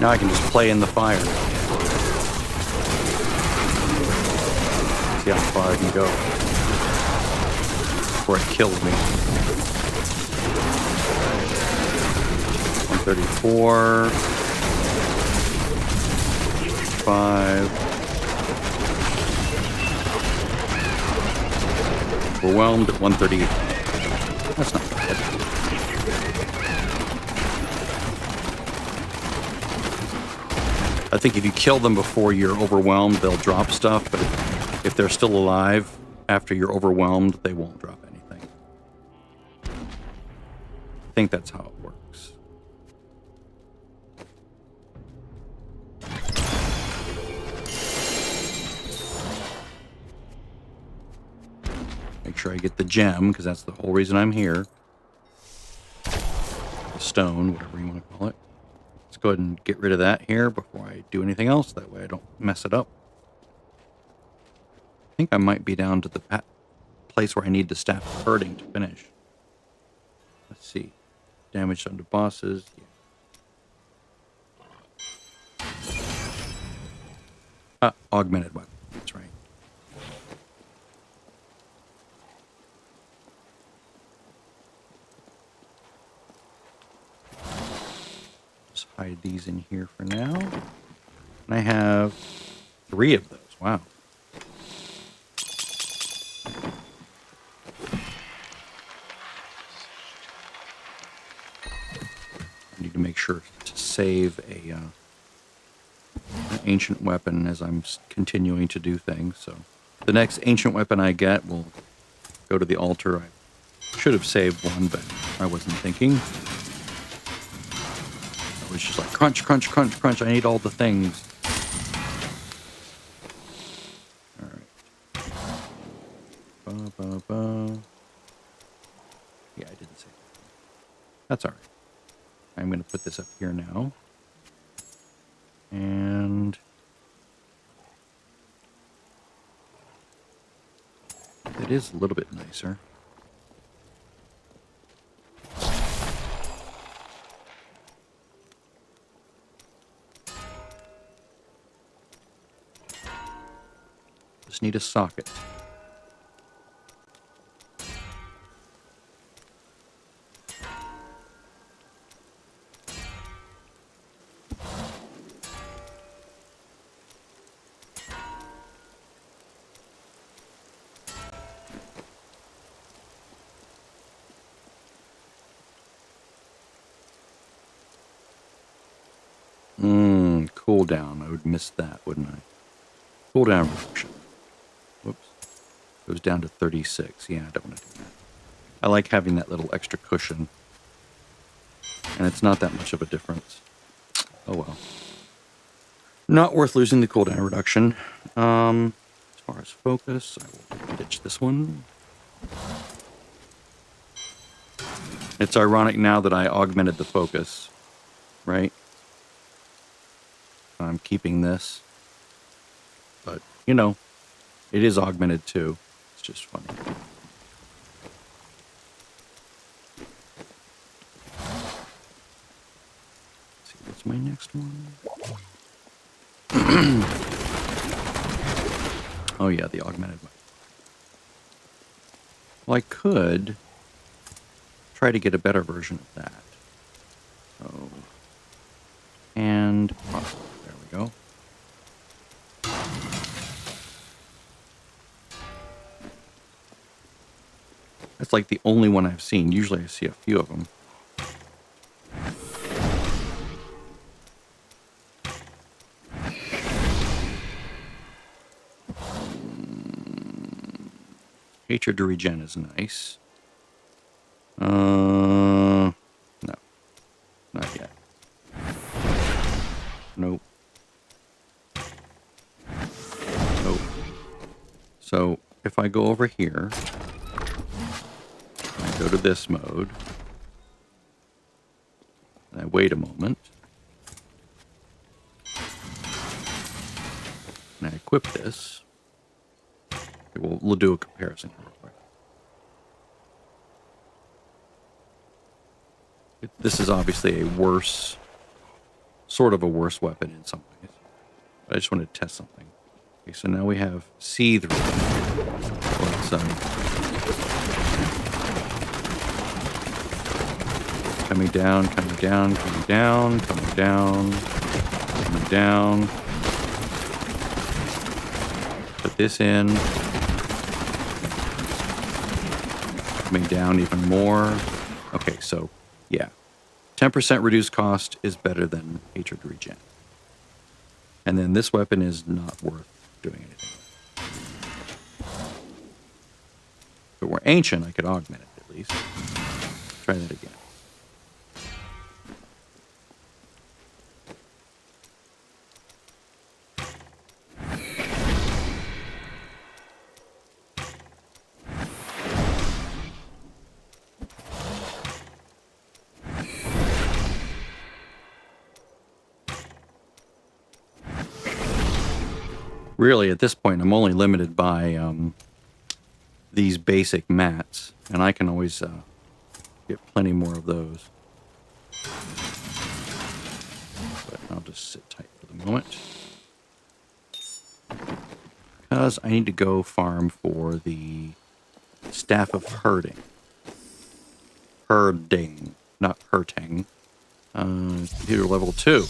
Now I can just play in the fire. See how far I can go before it kills me. 134. 5. Overwhelmed at 138. That's not bad. I think if you kill them before you're overwhelmed, they'll drop stuff, but if they're still alive after you're overwhelmed, they won't drop anything. I think that's how it works. Make sure I get the gem, because that's the whole reason I'm here. The stone, whatever you want to call it. Let's go ahead and get rid of that here before I do anything else. That way I don't mess it up. I think I might be down to the place where I need to stop hurting to finish. Let's see. Damage done to bosses. Yeah. Augmented weapon. That's right. Just hide these in here for now. And I have 3 of those. Wow. I need to make sure to save an ancient weapon as I'm continuing to do things. So the next ancient weapon I get will go to the altar. I should have saved one, but I wasn't thinking. I was just like, crunch, crunch, crunch, crunch. I need all the things. All right. Ba, ba, ba. Yeah, I didn't save it. That's all right. I'm going to put this up here now. And it is a little bit nicer. Just need a socket. Cooldown. I would miss that, wouldn't I? Cooldown reduction. Whoops. Goes down to 36. Yeah, I don't want to do that. I like having that little extra cushion. And it's not that much of a difference. Oh well. Not worth losing the cooldown reduction. As far as focus, I will ditch this one. It's ironic now that I augmented the focus, right? I'm keeping this. But, you know, it is augmented too. It's just funny. Let's see, what's my next one? Oh yeah, the augmented one. Well, I could try to get a better version of that. So, and there we go. That's like the only one I've seen. Usually I see a few of them. Hatred to regen is nice. No. Not yet. Nope. Nope. So, if I go over here, I go to this mode, and I wait a moment, and I equip this. Okay, we'll do a comparison real quick. This is obviously a worse, sort of a worse weapon in some ways. But I just wanted to test something. Okay, so now we have Seethe. Let's, coming down, coming down, coming down, coming down, coming down. Put this in. Coming down even more. Okay, so yeah. 10% reduced cost is better than Hatred Regen. And then this weapon is not worth doing anything with. If it were ancient, I could augment it at least. Try that again. Really, at this point, I'm only limited by these basic mats, and I can always get plenty more of those. But I'll just sit tight for the moment. Because I need to go farm for the Staff of Herding. Herding, not hurting. Computer level 2.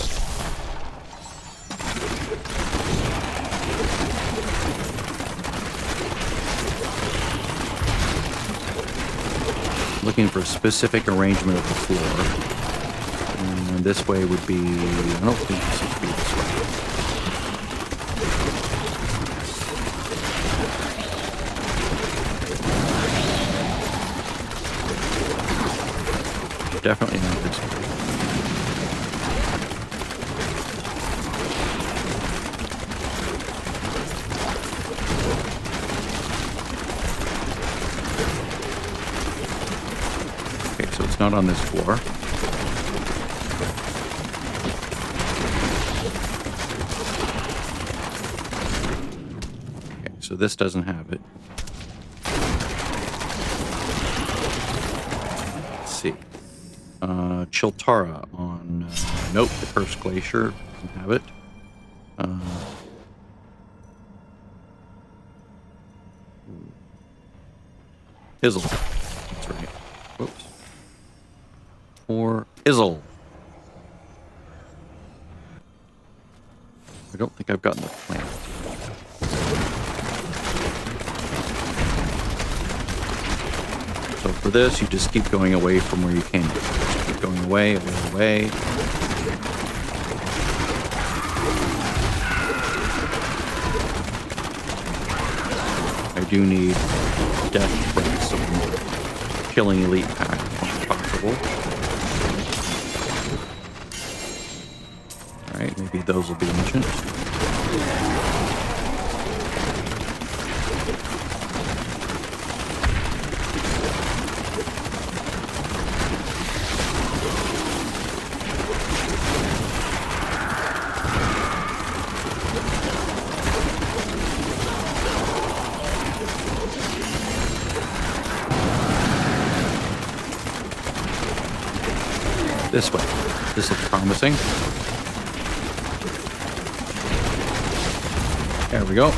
Looking for a specific arrangement of the floor. And this way would be... I don't think this would be this way. Definitely not this way. Not on this floor. Okay, so this doesn't have it. Let's see. Chiltara on... nope, the Cursed Glacier doesn't have it. Izzle. That's right. Whoops. Or Izzle. I don't think I've gotten the plant. So for this, you just keep going away from where you came. Just keep going away, away, away. I do need death breaths, so I'm killing elite pack if possible. Alright, maybe those will be ancient. This way. This looks promising. There we go.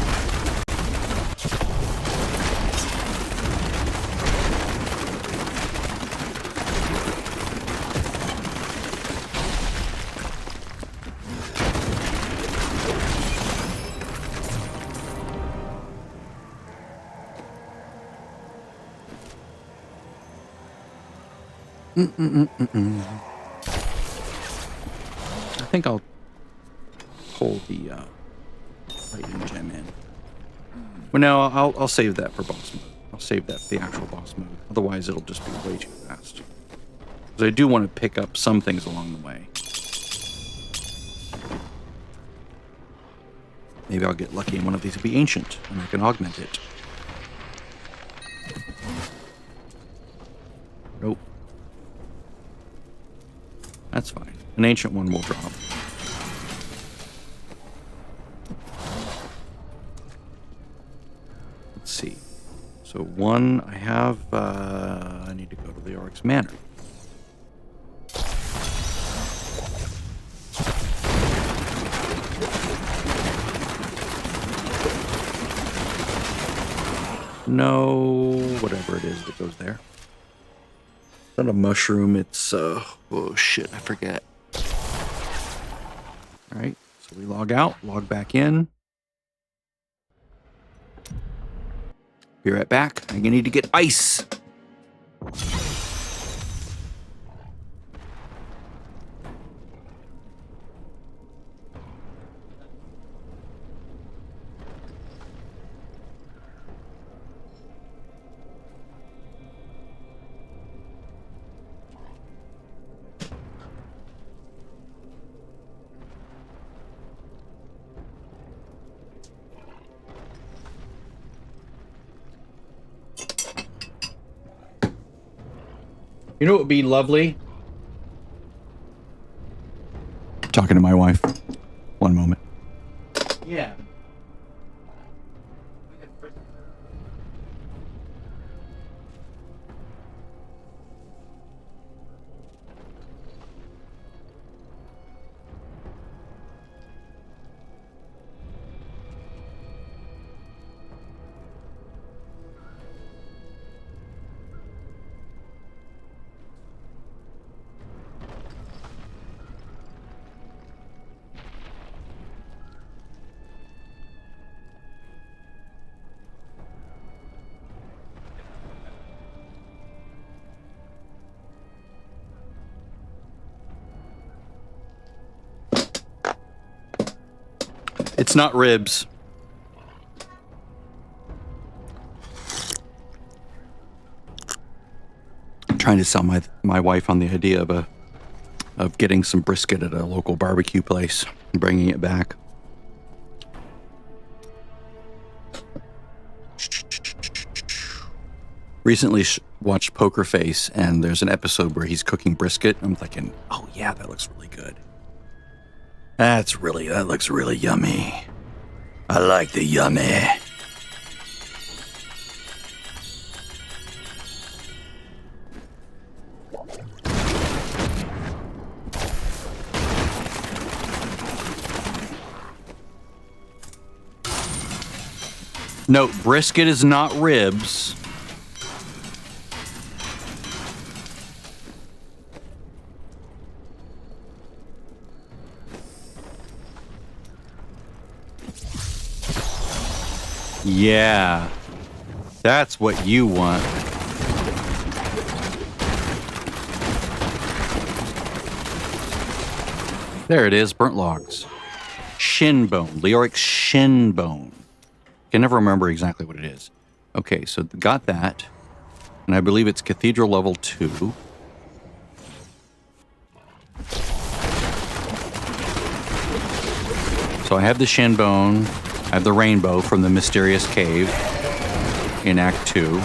I think I'll pull the lightning gem in. Well, no, I'll save that for boss mode. I'll save that for the actual boss mode. Otherwise, it'll just be way too fast. Because I do want to pick up some things along the way. Maybe I'll get lucky and one of these will be ancient, and I can augment it. Nope. That's fine. An ancient one will drop. Let's see. So one, I have, I need to go to the Oryx Manor. No, whatever it is that goes there. It's not a mushroom, it's, oh shit, I forget. Alright, so we log out, log back in. Be right back. I'm gonna need to get ice. You know what would be lovely? Talking to my wife. One moment. Yeah. It's not ribs. I'm trying to sell my wife on the idea of getting some brisket at a local barbecue place and bringing it back. Recently watched Poker Face, and there's an episode where he's cooking brisket. I'm thinking, oh yeah, that looks really good. That looks really yummy. I like the yummy. No, brisket is not ribs. Yeah, that's what you want. There it is, burnt logs. Shin bone, Leoric's shin bone. Can never remember exactly what it is. Okay, so got that. And I believe it's Cathedral level 2. So I have the shin bone. I have the rainbow from the mysterious cave in Act 2.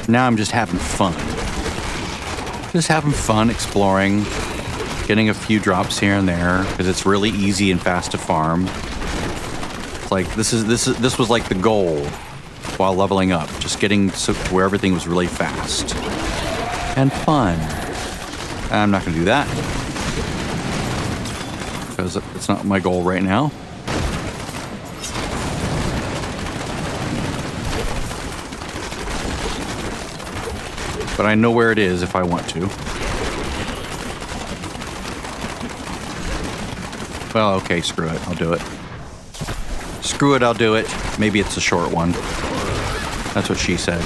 Now I'm just having fun. Just having fun exploring, getting a few drops here and there, because it's really easy and fast to farm. It's like this was like the goal while leveling up, just getting to where everything was really fast and fun. I'm not going to do that because it's not my goal right now. But I know where it is if I want to. Well, okay, screw it. I'll do it. Screw it, I'll do it. Maybe it's a short one. That's what she said.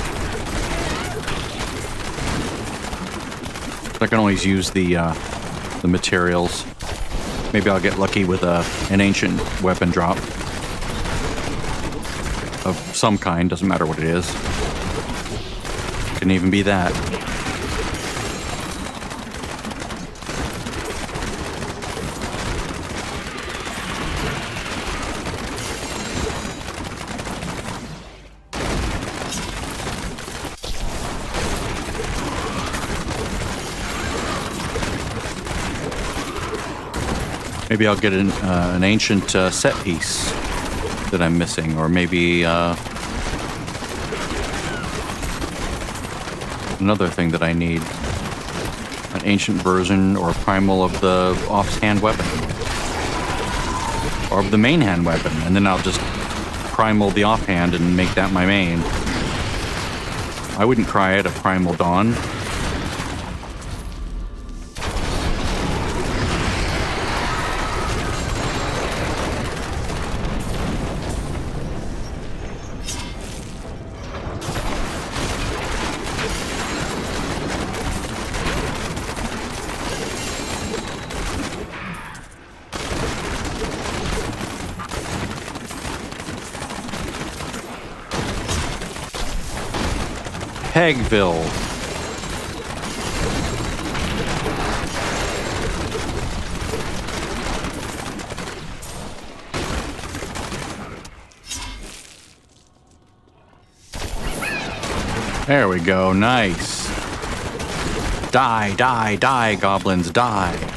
I can always use the materials. Maybe I'll get lucky with an ancient weapon drop. of some kind, doesn't matter what it is. Couldn't even be that. Maybe I'll get an ancient set piece that I'm missing, or maybe another thing that I need. An ancient version or primal of the offhand weapon. Or of the main hand weapon, and then I'll just primal the offhand and make that my main. I wouldn't cry at a primal dawn. Pegville. There we go. Nice. Die, die, die, goblins, die.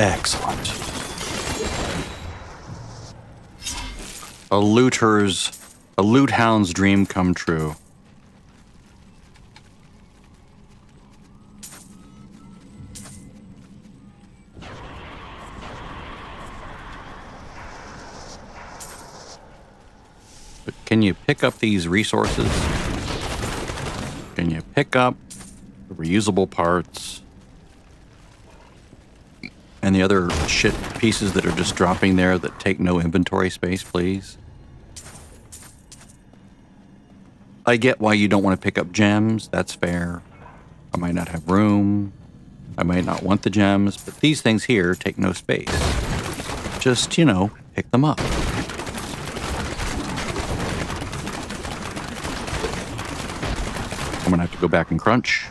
Excellent. A loot hound's dream come true. But can you pick up these resources? Can you pick up the reusable parts? And the other shit pieces that are just dropping there that take no inventory space, please. I get why you don't want to pick up gems. That's fair. I might not have room. I might not want the gems, but these things here take no space. Just, you know, pick them up. I'm gonna have to go back and crunch.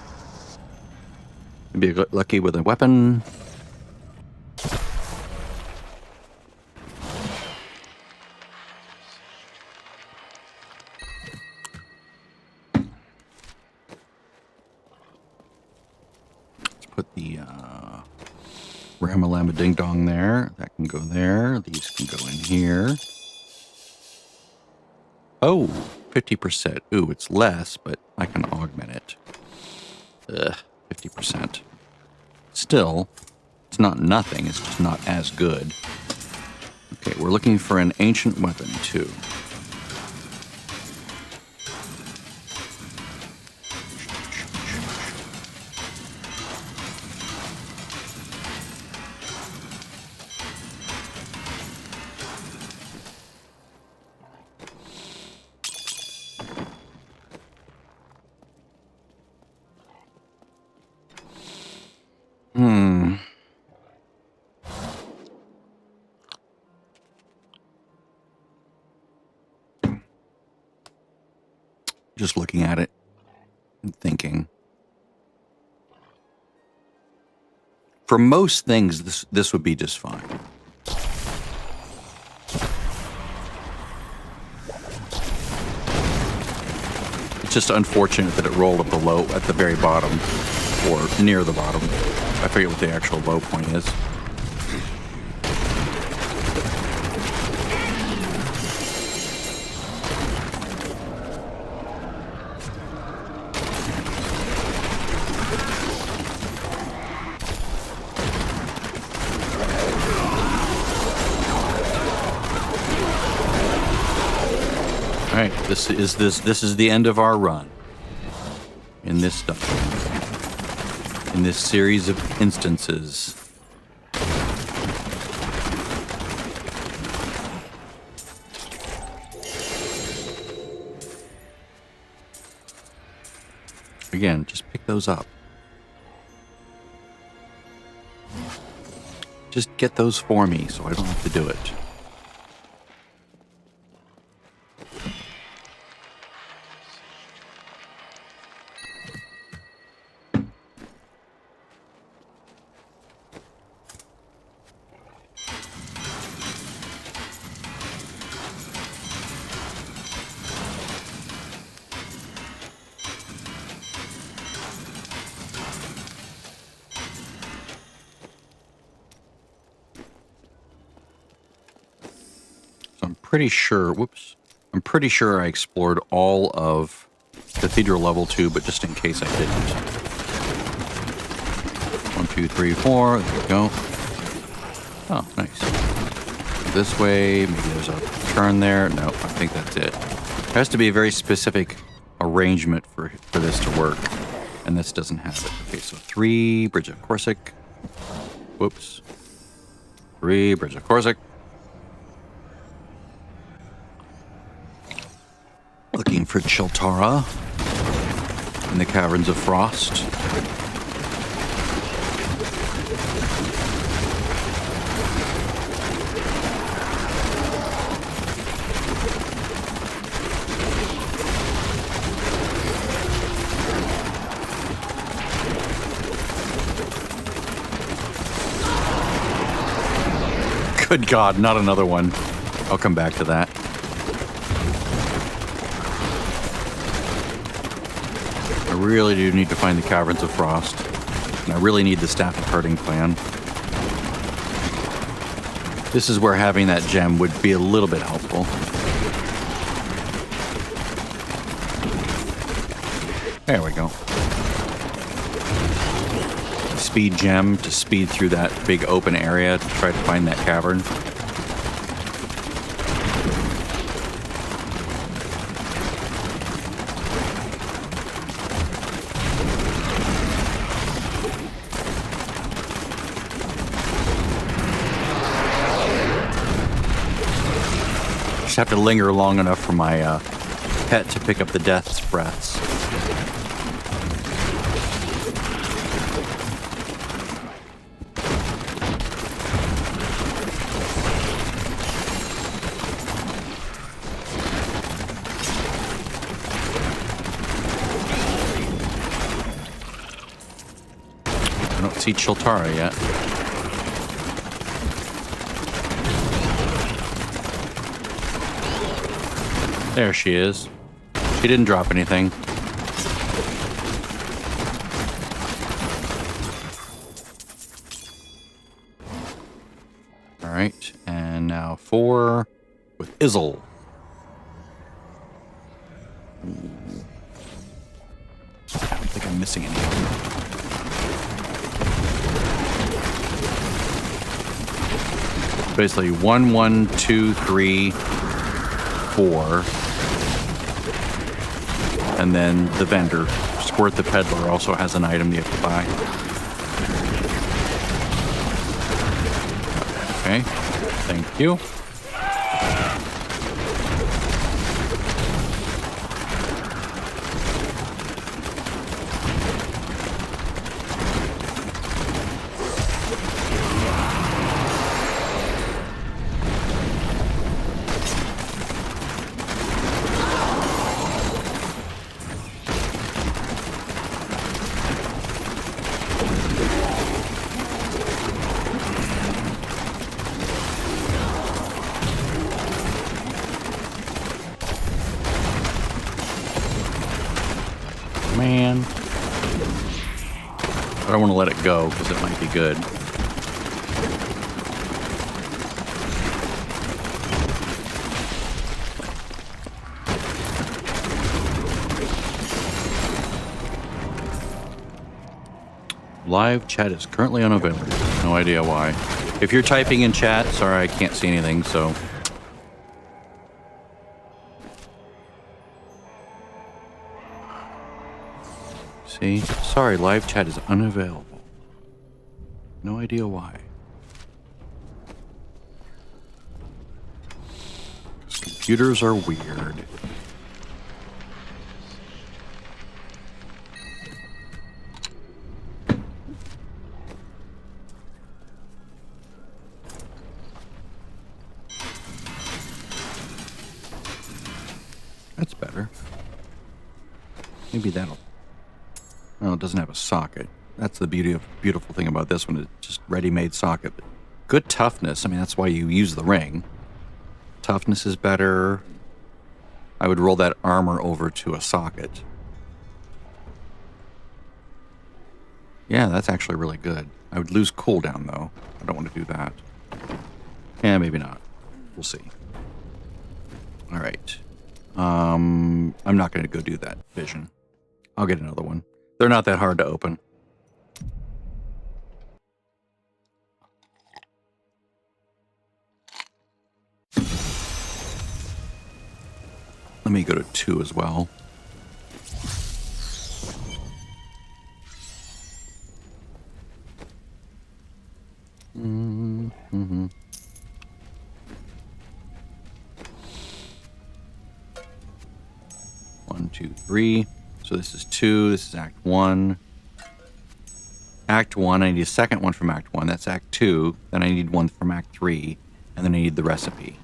Maybe get lucky with a weapon. Put the Ramalama Ding Dong there. That can go there. These can go in here. Oh, 50%. Ooh, it's less, but I can augment it. 50%. Still, it's not nothing. It's just not as good. Okay, we're looking for an ancient weapon, too. Just looking at it and thinking. For most things, this would be just fine. It's just unfortunate that it rolled up the low at the very bottom, or near the bottom. I forget what the actual low point is. All right, this is the end of our run in this dungeon, in this series of instances. Again, just pick those up. Just get those for me so I don't have to do it. Pretty sure, whoops, I'm pretty sure I explored all of Cathedral Level 2, but just in case I didn't. 1, 2, 3, 4, there we go. Oh, nice. This way, maybe there's a turn there. No, I think that's it. There has to be a very specific arrangement for this to work, and this doesn't have it. Okay, so 3, Bridge of Corsic. Whoops. 3, Bridge of Corsic. Looking for Chiltara in the Caverns of Frost. Good God, not another one. I'll come back to that. I really do need to find the Caverns of Frost. And I really need the Staff of Hurting plan. This is where having that gem would be a little bit helpful. There we go. Speed gem to speed through that big open area to try to find that cavern. Have to linger long enough for my pet to pick up the death's breaths. I don't see Chiltara yet. There she is. She didn't drop anything. All right, and now 4 with Izzle. I don't think I'm missing anything. Basically 1, 1, 2, 3, 4. And then the vendor, Squirt the Peddler, also has an item you have to buy. Okay, thank you. Man. I don't want to let it go because it might be good. Live chat is currently unavailable. No idea why. If you're typing in chat, sorry, I can't see anything, so... See? Sorry, live chat is unavailable. No idea why. Computers are weird. Maybe that'll... No, it doesn't have a socket. That's the beautiful thing about this one. It's just ready-made socket. But good toughness. I mean, that's why you use the ring. Toughness is better. I would roll that armor over to a socket. Yeah, that's actually really good. I would lose cooldown, though. I don't want to do that. Yeah, maybe not. We'll see. All right. I'm not going to go do that vision. I'll get another one. They're not that hard to open. Let me go to 2 as well. Mm-hmm. 1, 2, 3. So this is 2. This is Act 1. Act 1, I need a second one from Act 1. That's Act 2. Then I need one from Act 3. And then I need the recipe.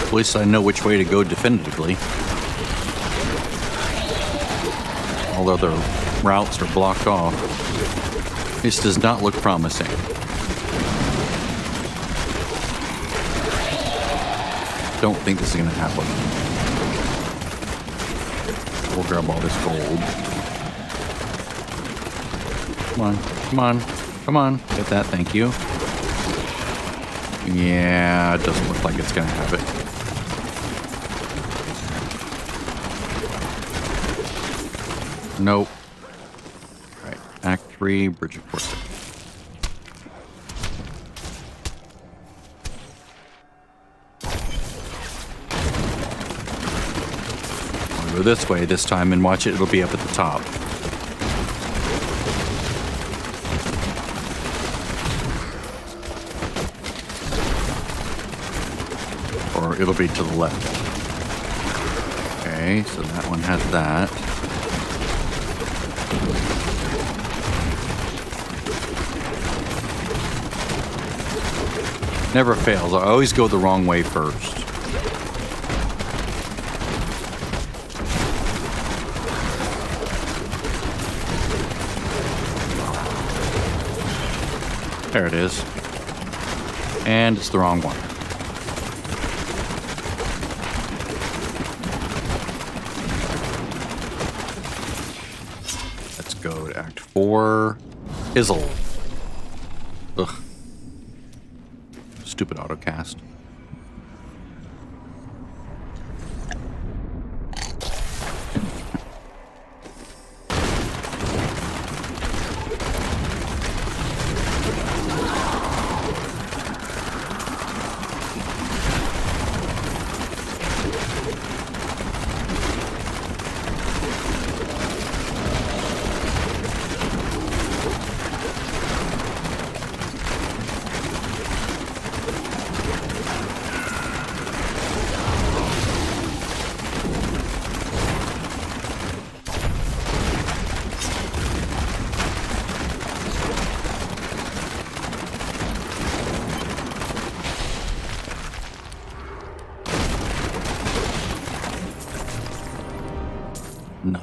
At least I know which way to go definitively. All other routes are blocked off. This does not look promising. Don't think this is going to happen. We'll grab all this gold. Come on, come on, come on. Get that, thank you. Yeah, it doesn't look like it's going to have it. Nope. All right, Act 3, Bridge of Corsica. I'll go this way this time and watch it. It'll be up at the top. Or it'll be to the left. Okay, so that one has that. Never fails. I always go the wrong way first. There it is. And it's the wrong one. Let's go to Act 4. Izzle. Ugh. Stupid autocast. No.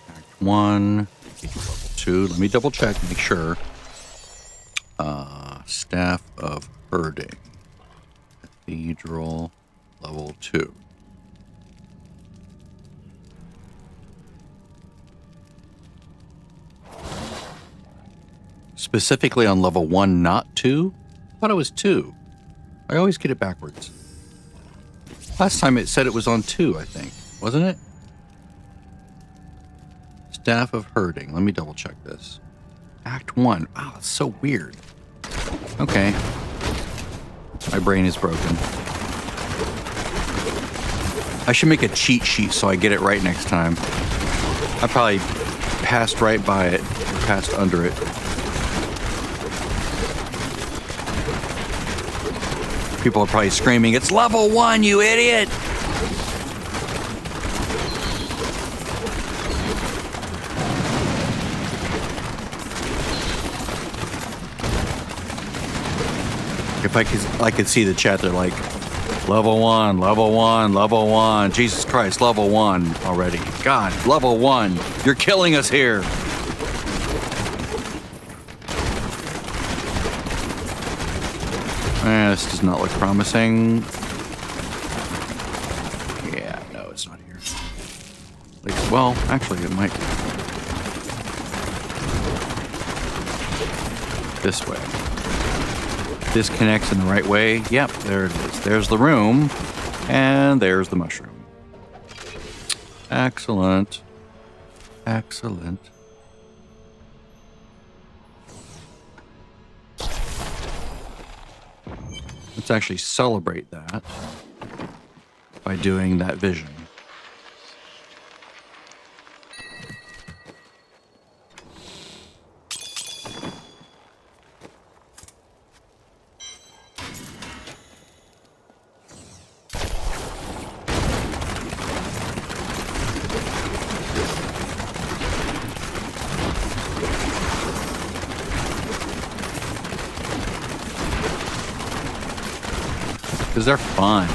Act 1, level 2. Let me double check, make sure. Staff of Herding. Cathedral, level 2. specifically on level 1, not 2? I thought it was 2. I always get it backwards. Last time it said it was on 2, I think. Wasn't it? Staff of Herding. Let me double check this. Act 1. Wow, that's so weird. Okay. My brain is broken. I should make a cheat sheet so I get it right next time. I probably passed right by it, or passed under it. People are probably screaming, "It's level 1, you idiot!" If I could see the chat, they're like, level 1, level 1, level 1. Jesus Christ, level 1 already. God, level 1. You're killing us here. This does not look promising. Yeah, no, it's not here. Like, well, actually, it might be. This way. This connects in the right way. Yep, there it is. There's the room, and there's the mushroom. Excellent. Excellent. Let's actually celebrate that by doing that vision. Because they're fun.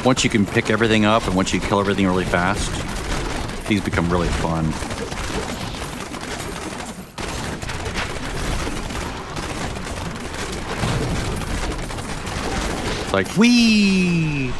Once you can pick everything up and once you kill everything really fast, these become really fun. It's like, whee!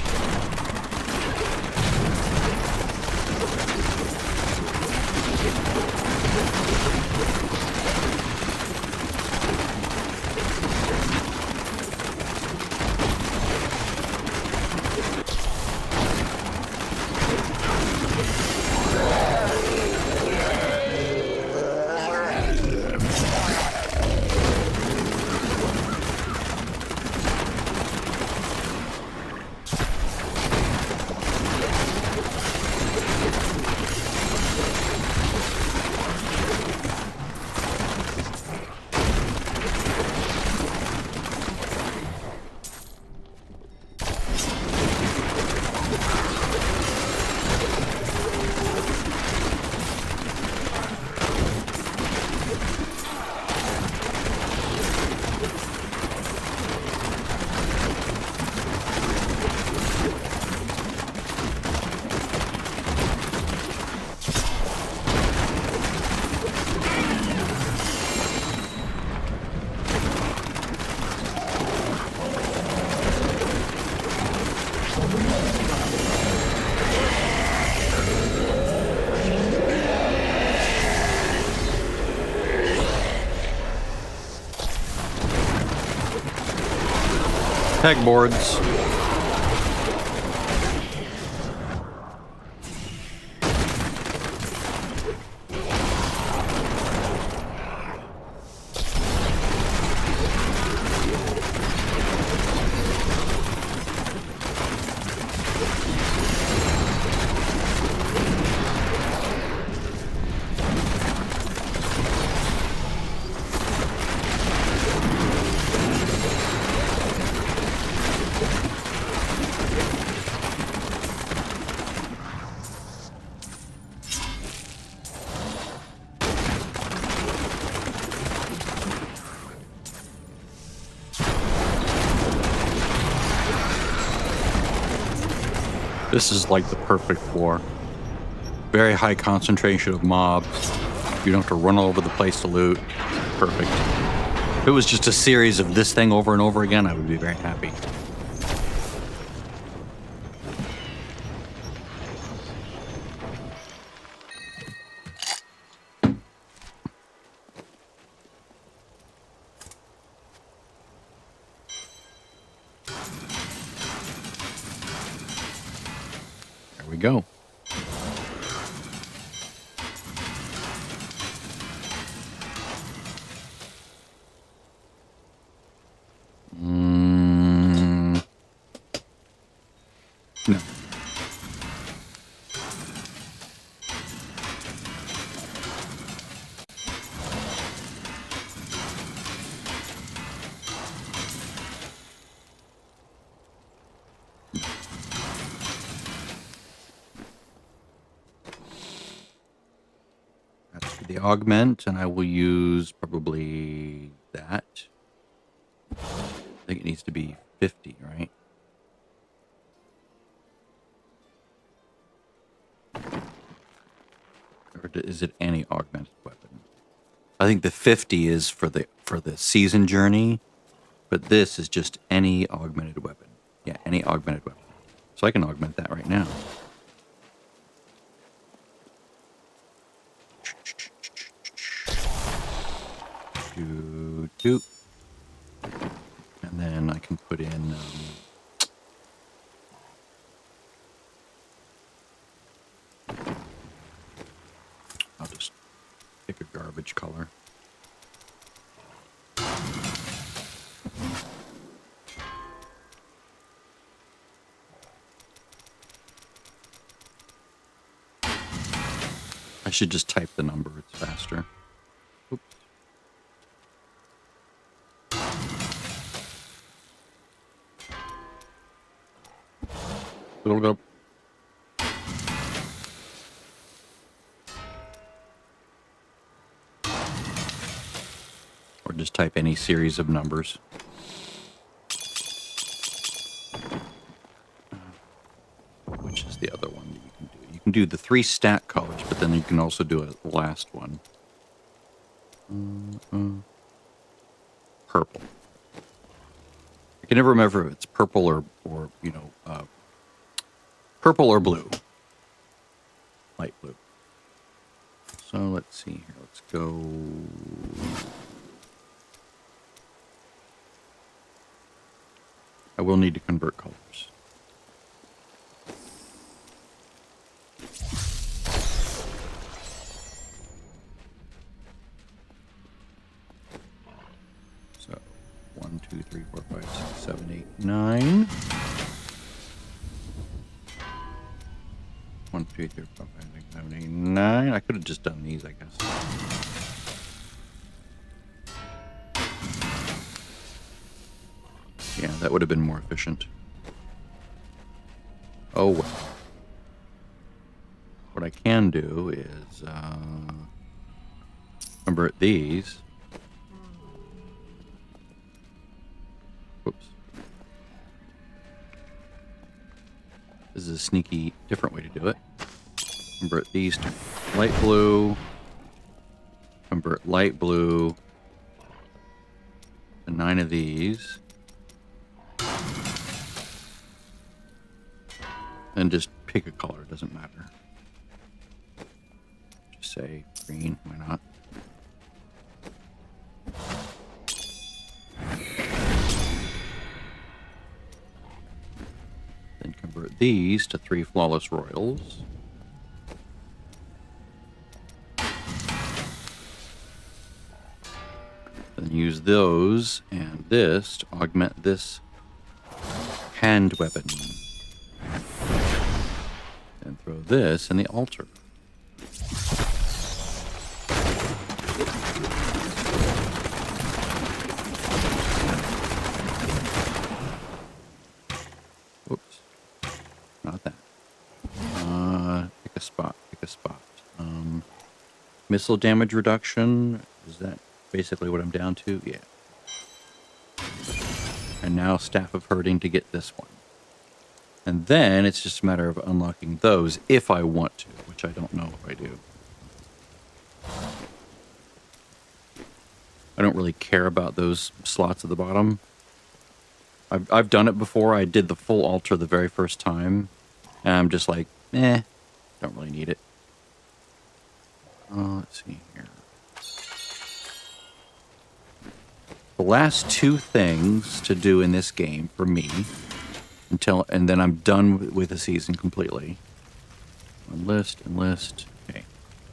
Pegboards. This is like the perfect war. Very high concentration of mobs. You don't have to run all over the place to loot. Perfect. If it was just a series of this thing over and over again, I would be very happy. we go. No. That's for the augment, and I will use probably that. I think it needs to be 50, right? Or is it any augmented weapon? I think the 50 is for the season journey, but this is just any augmented weapon. Yeah, any augmented weapon. So I can augment that right now. Doot. And then I can put in I'll just pick a garbage color. I should just type the number, it's faster. Oops. It'll go. Or just type any series of numbers. Which is the other one that you can do? You can do the 3 stat colors, but then you can also do a last one. Purple. I can never remember if it's purple or you know, purple or blue. Light blue. So let's see here. Let's go. I will need to convert colors. So 1, 2, 3, 4, 5, 6, 7, 8, 9. 1, 2, 3, 4, 5, 6, 7, 8, 9. I could have just done these, I guess. Yeah, that would have been more efficient. Oh well. What I can do is convert these. Whoops. This is a sneaky, different way to do it. Convert these to light blue. Convert light blue to 9 of these. And just pick a color, it doesn't matter. Just say green, why not? Then convert these to 3 flawless royals. Then use those and this to augment this hand weapon. And throw this in the altar. Whoops. Not that. Pick a spot. Pick a spot. Missile damage reduction. Is that basically what I'm down to? Yeah. And now Staff of Herding to get this one. And then it's just a matter of unlocking those if I want to, which I don't know if I do. I don't really care about those slots at the bottom. I've done it before. I did the full altar the very first time. And I'm just like, don't really need it. Let's see here. The last 2 things to do in this game for me, and then I'm done with the season completely, Enlist. Okay.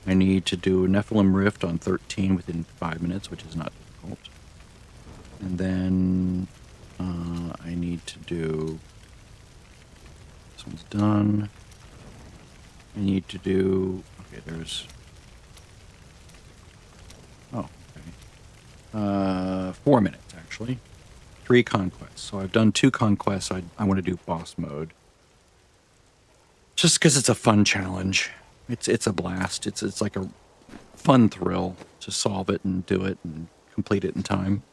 I need to do Nephilim Rift on 13 within 5 minutes, which is not difficult. And then I need to do... This one's done. I need to do... Okay, there's... Oh, okay. 4 minutes, actually. 3 conquests. So I've done 2 conquests. I want to do boss mode. Just because it's a fun challenge. It's a blast. It's like a fun thrill to solve it and do it and complete it in time.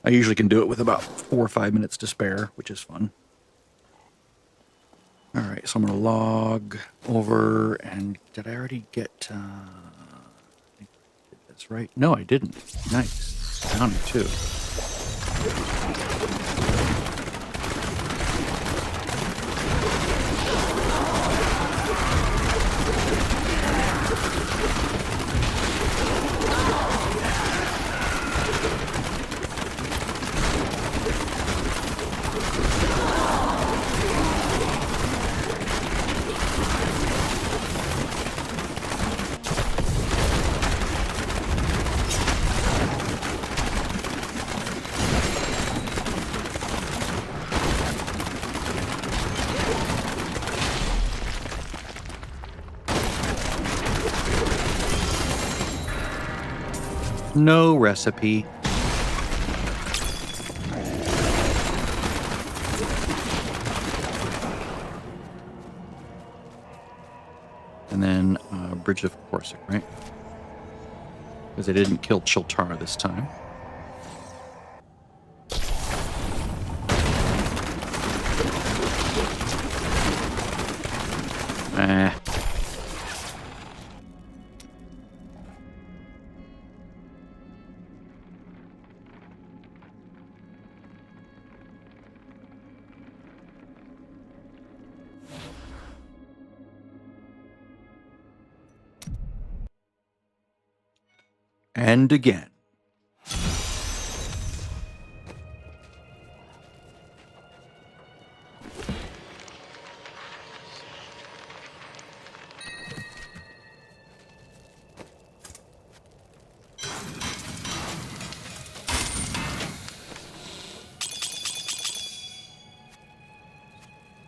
I usually can do it with about 4 or 5 minutes to spare, which is fun. All right, so I'm going to log over, and did I already get... that's right. No, I didn't. Nice. Bounty, too. No recipe. And then Bridge of Corsic, right? Because I didn't kill Chiltara this time. And again.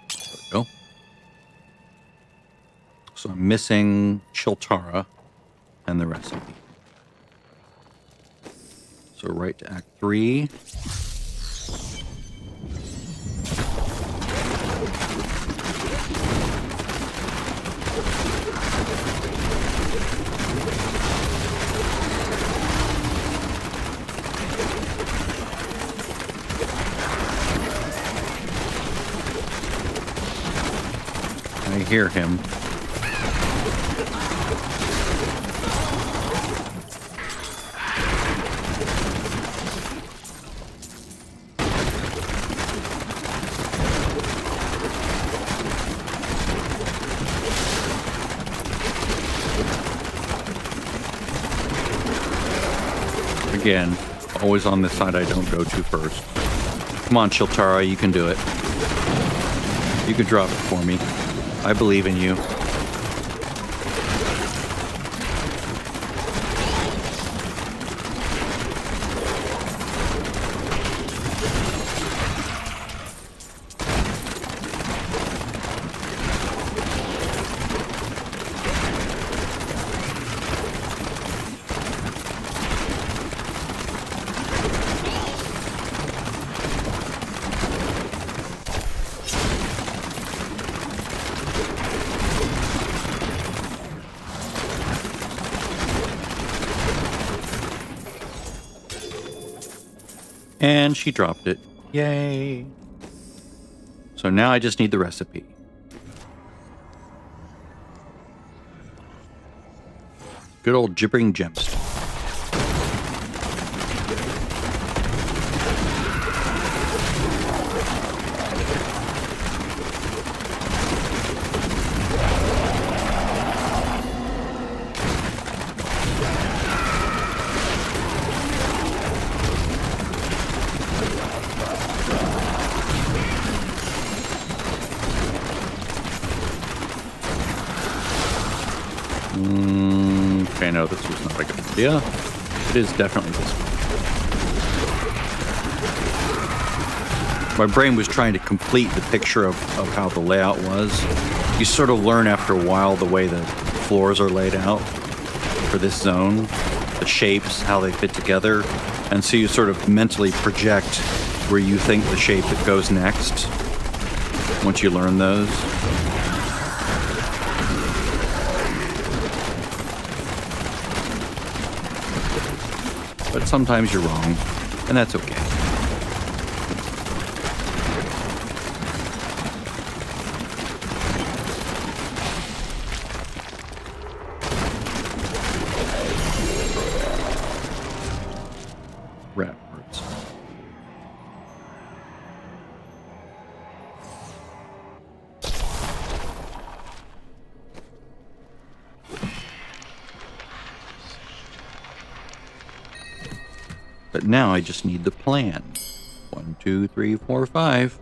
There we go. So I'm missing Chiltara and the recipe. So right to Act 3. I hear him. Again, always on the side I don't go to first. Come on, Chiltara, you can do it. You can drop it for me. I believe in you. And she dropped it. Yay. So now I just need the recipe. Good old gibbering gemstone. Okay, no, this was not a good idea. It is definitely this one. My brain was trying to complete the picture of how the layout was. You sort of learn after a while the way the floors are laid out for this zone, the shapes, how they fit together, and so you sort of mentally project where you think the shape that goes next once you learn those. But sometimes you're wrong, and that's okay. Rat words. But now I just need the plan. 1, 2, 3, 4, 5.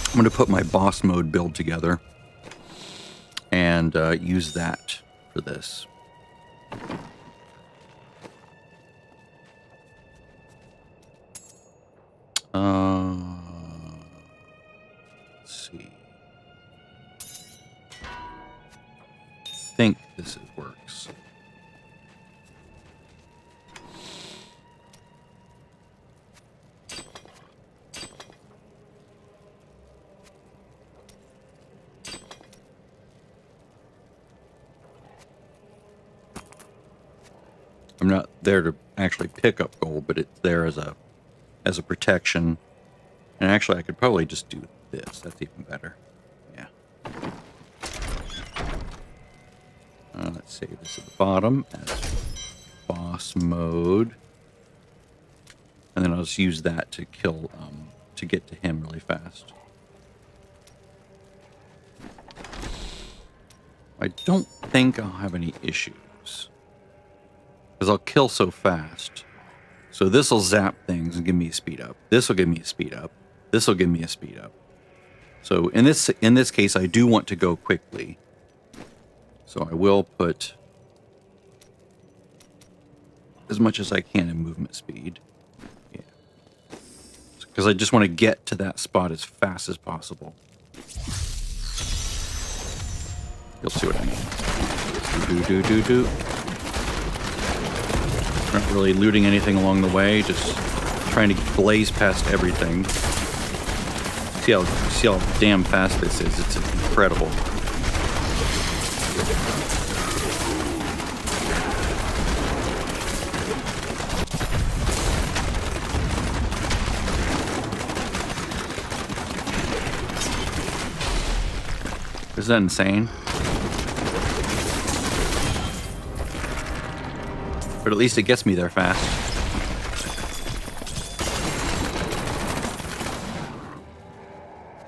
I'm going to put my boss mode build together and use that for this. Let's see. I think this works. I'm not there to actually pick up gold, but it's there as a protection. And actually, I could probably just do this. That's even better. Yeah. Let's save this at the bottom as boss mode. And then I'll just use that to kill, to get to him really fast. I don't think I'll have any issues, because I'll kill so fast. So this will zap things and give me a speed up. This will give me a speed up. This will give me a speed up. So in this case, I do want to go quickly. So I will put as much as I can in movement speed. Yeah. Because I just want to get to that spot as fast as possible. You'll see what I mean. Do. Not really looting anything along the way, just trying to blaze past everything. See how damn fast this is. It's incredible. Is that insane? But at least it gets me there fast.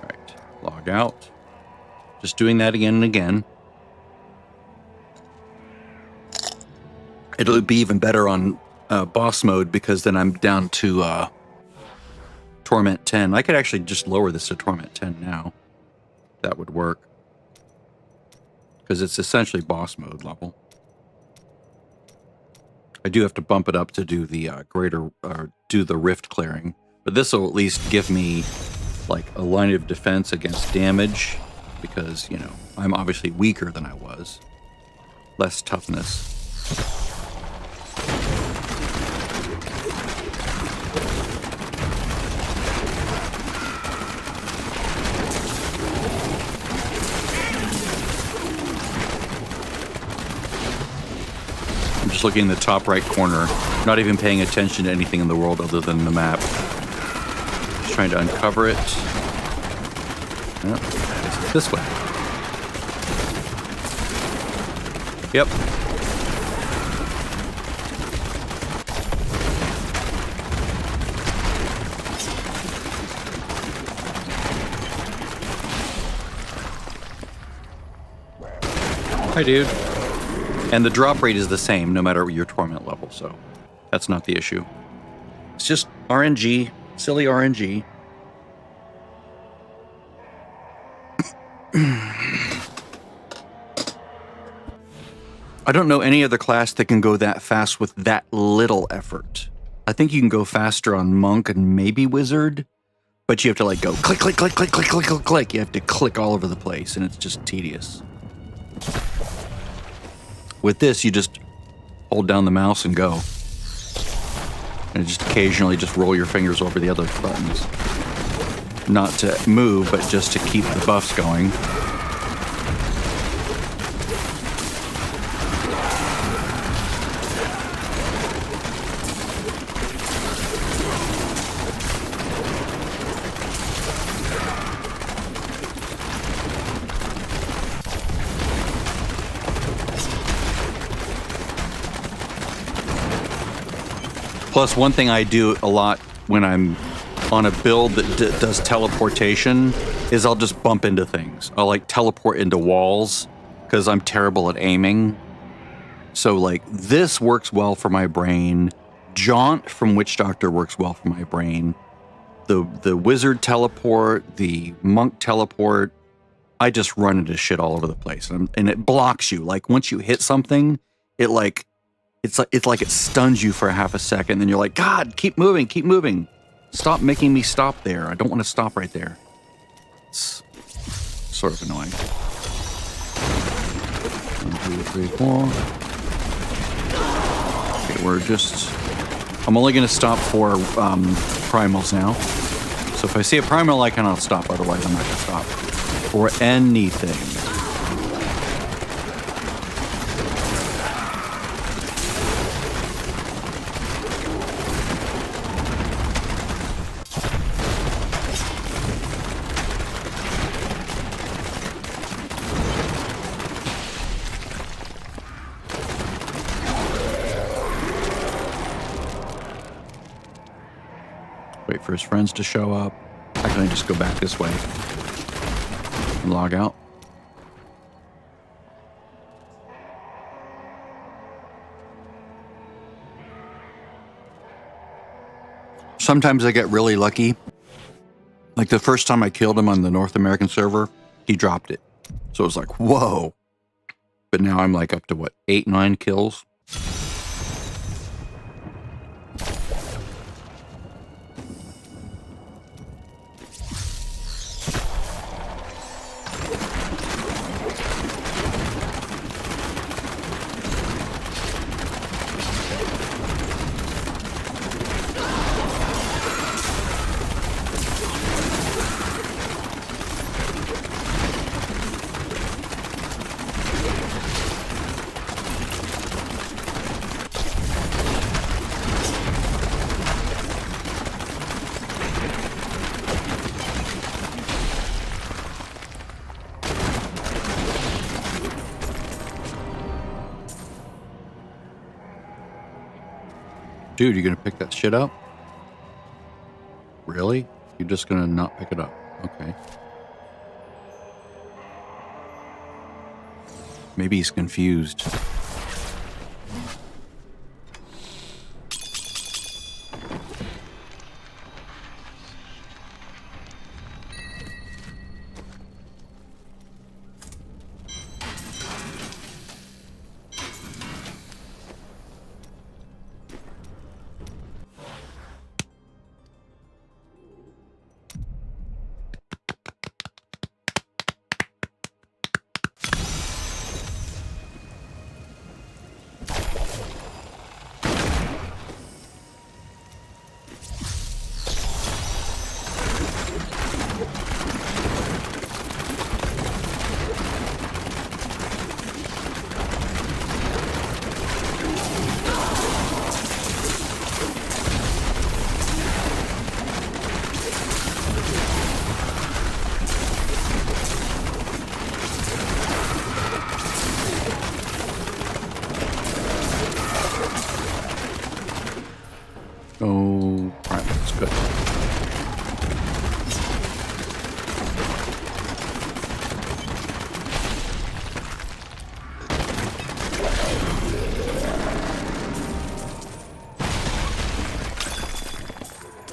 Alright, log out. Just doing that again and again. It'll be even better on boss mode, because then I'm down to Torment 10. I could actually just lower this to Torment 10 now. That would work. Because it's essentially boss mode level. I do have to bump it up to do the do the rift clearing, but this will at least give me like a line of defense against damage, because, you know, I'm obviously weaker than I was. Less toughness. Just looking in the top right corner, not even paying attention to anything in the world other than the map. Just trying to uncover it. Oh, this way. Yep. Hi, dude. And the drop rate is the same no matter your torment level, so that's not the issue. It's just RNG, silly RNG. I don't know any other class that can go that fast with that little effort. I think you can go faster on Monk and maybe Wizard, but you have to like go click, click, click, click, click, click, click, click. You have to click all over the place, and it's just tedious. With this, you just hold down the mouse and go. And just occasionally just roll your fingers over the other buttons. Not to move, but just to keep the buffs going. Plus, one thing I do a lot when I'm on a build that does teleportation is I'll just bump into things. I'll like teleport into walls because I'm terrible at aiming. So like this works well for my brain. Jaunt from Witch Doctor works well for my brain. The wizard teleport, the monk teleport, I just run into shit all over the place. And it blocks you. Like once you hit something, it's like it stuns you for half a second, then you're like, God, keep moving, keep moving. Stop making me stop there. I don't want to stop right there. It's sort of annoying. 1, 2, 3, 4. Okay, I'm only going to stop for primals now. So if I see a primal icon, I'll stop. Otherwise, I'm not going to stop. For anything. Wait for his friends to show up. I can just go back this way and log out. Sometimes I get really lucky. Like the first time I killed him on the North American server, he dropped it. So it was like, whoa. But now I'm like up to what, 8, 9 kills? Dude, you gonna pick that shit up? Really? You're just gonna not pick it up? Okay. Maybe he's confused.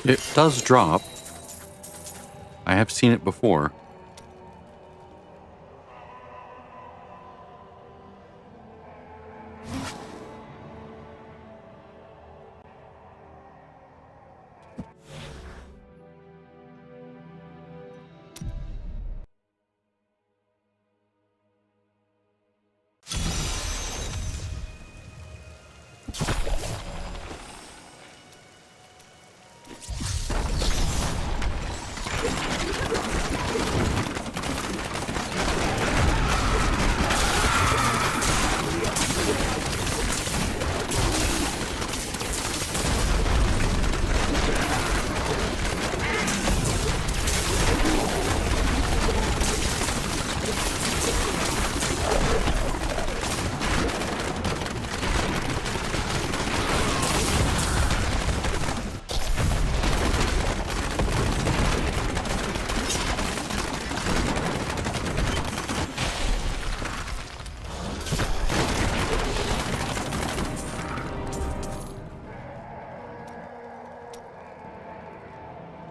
It does drop. I have seen it before.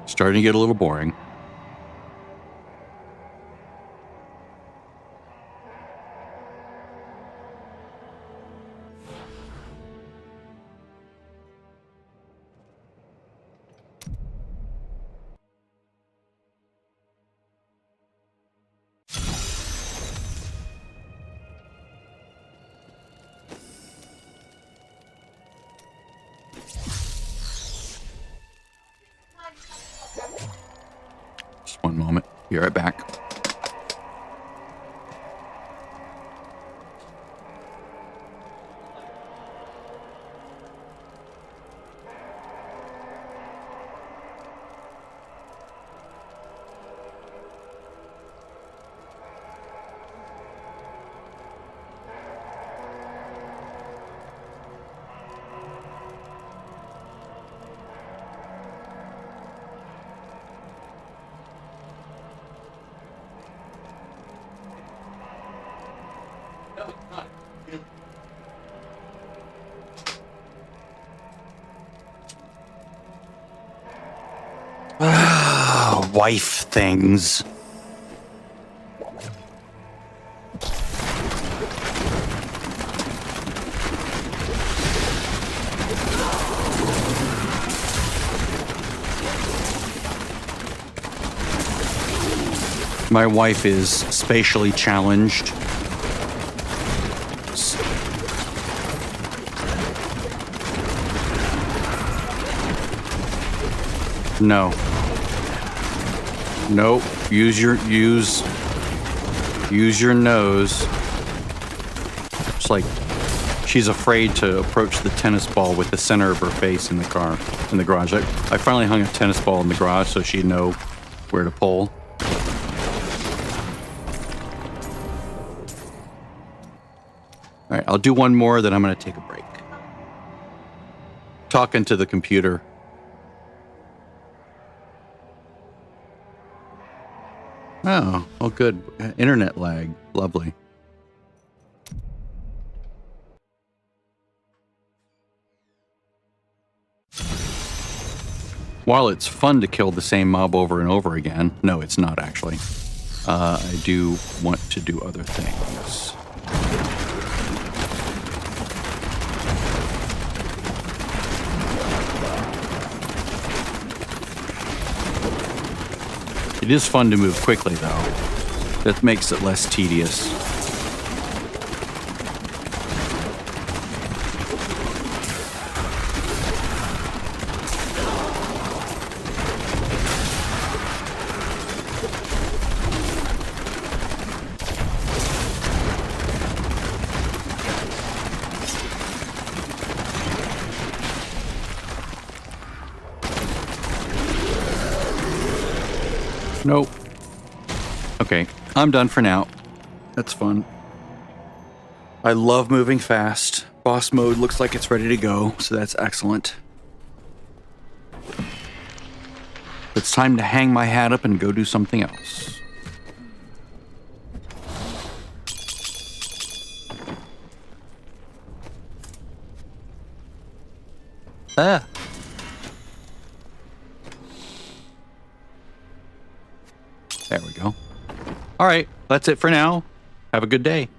Starting to get a little boring. Just one moment. Be right back. Wife things. My wife is spatially challenged. No. Nope. Use your nose. It's like she's afraid to approach the tennis ball with the center of her face in the car, in the garage. I finally hung a tennis ball in the garage so she'd know where to pull. All right, I'll do one more, then I'm going to take a break. Talking to the computer. Oh, well, good. Internet lag. Lovely. While it's fun to kill the same mob over and over again, no, it's not actually. I do want to do other things. It is fun to move quickly, though. That makes it less tedious. Nope. Okay, I'm done for now. That's fun. I love moving fast. Boss mode looks like it's ready to go, so that's excellent. It's time to hang my hat up and go do something else. Ah. There we go. All right, that's it for now. Have a good day.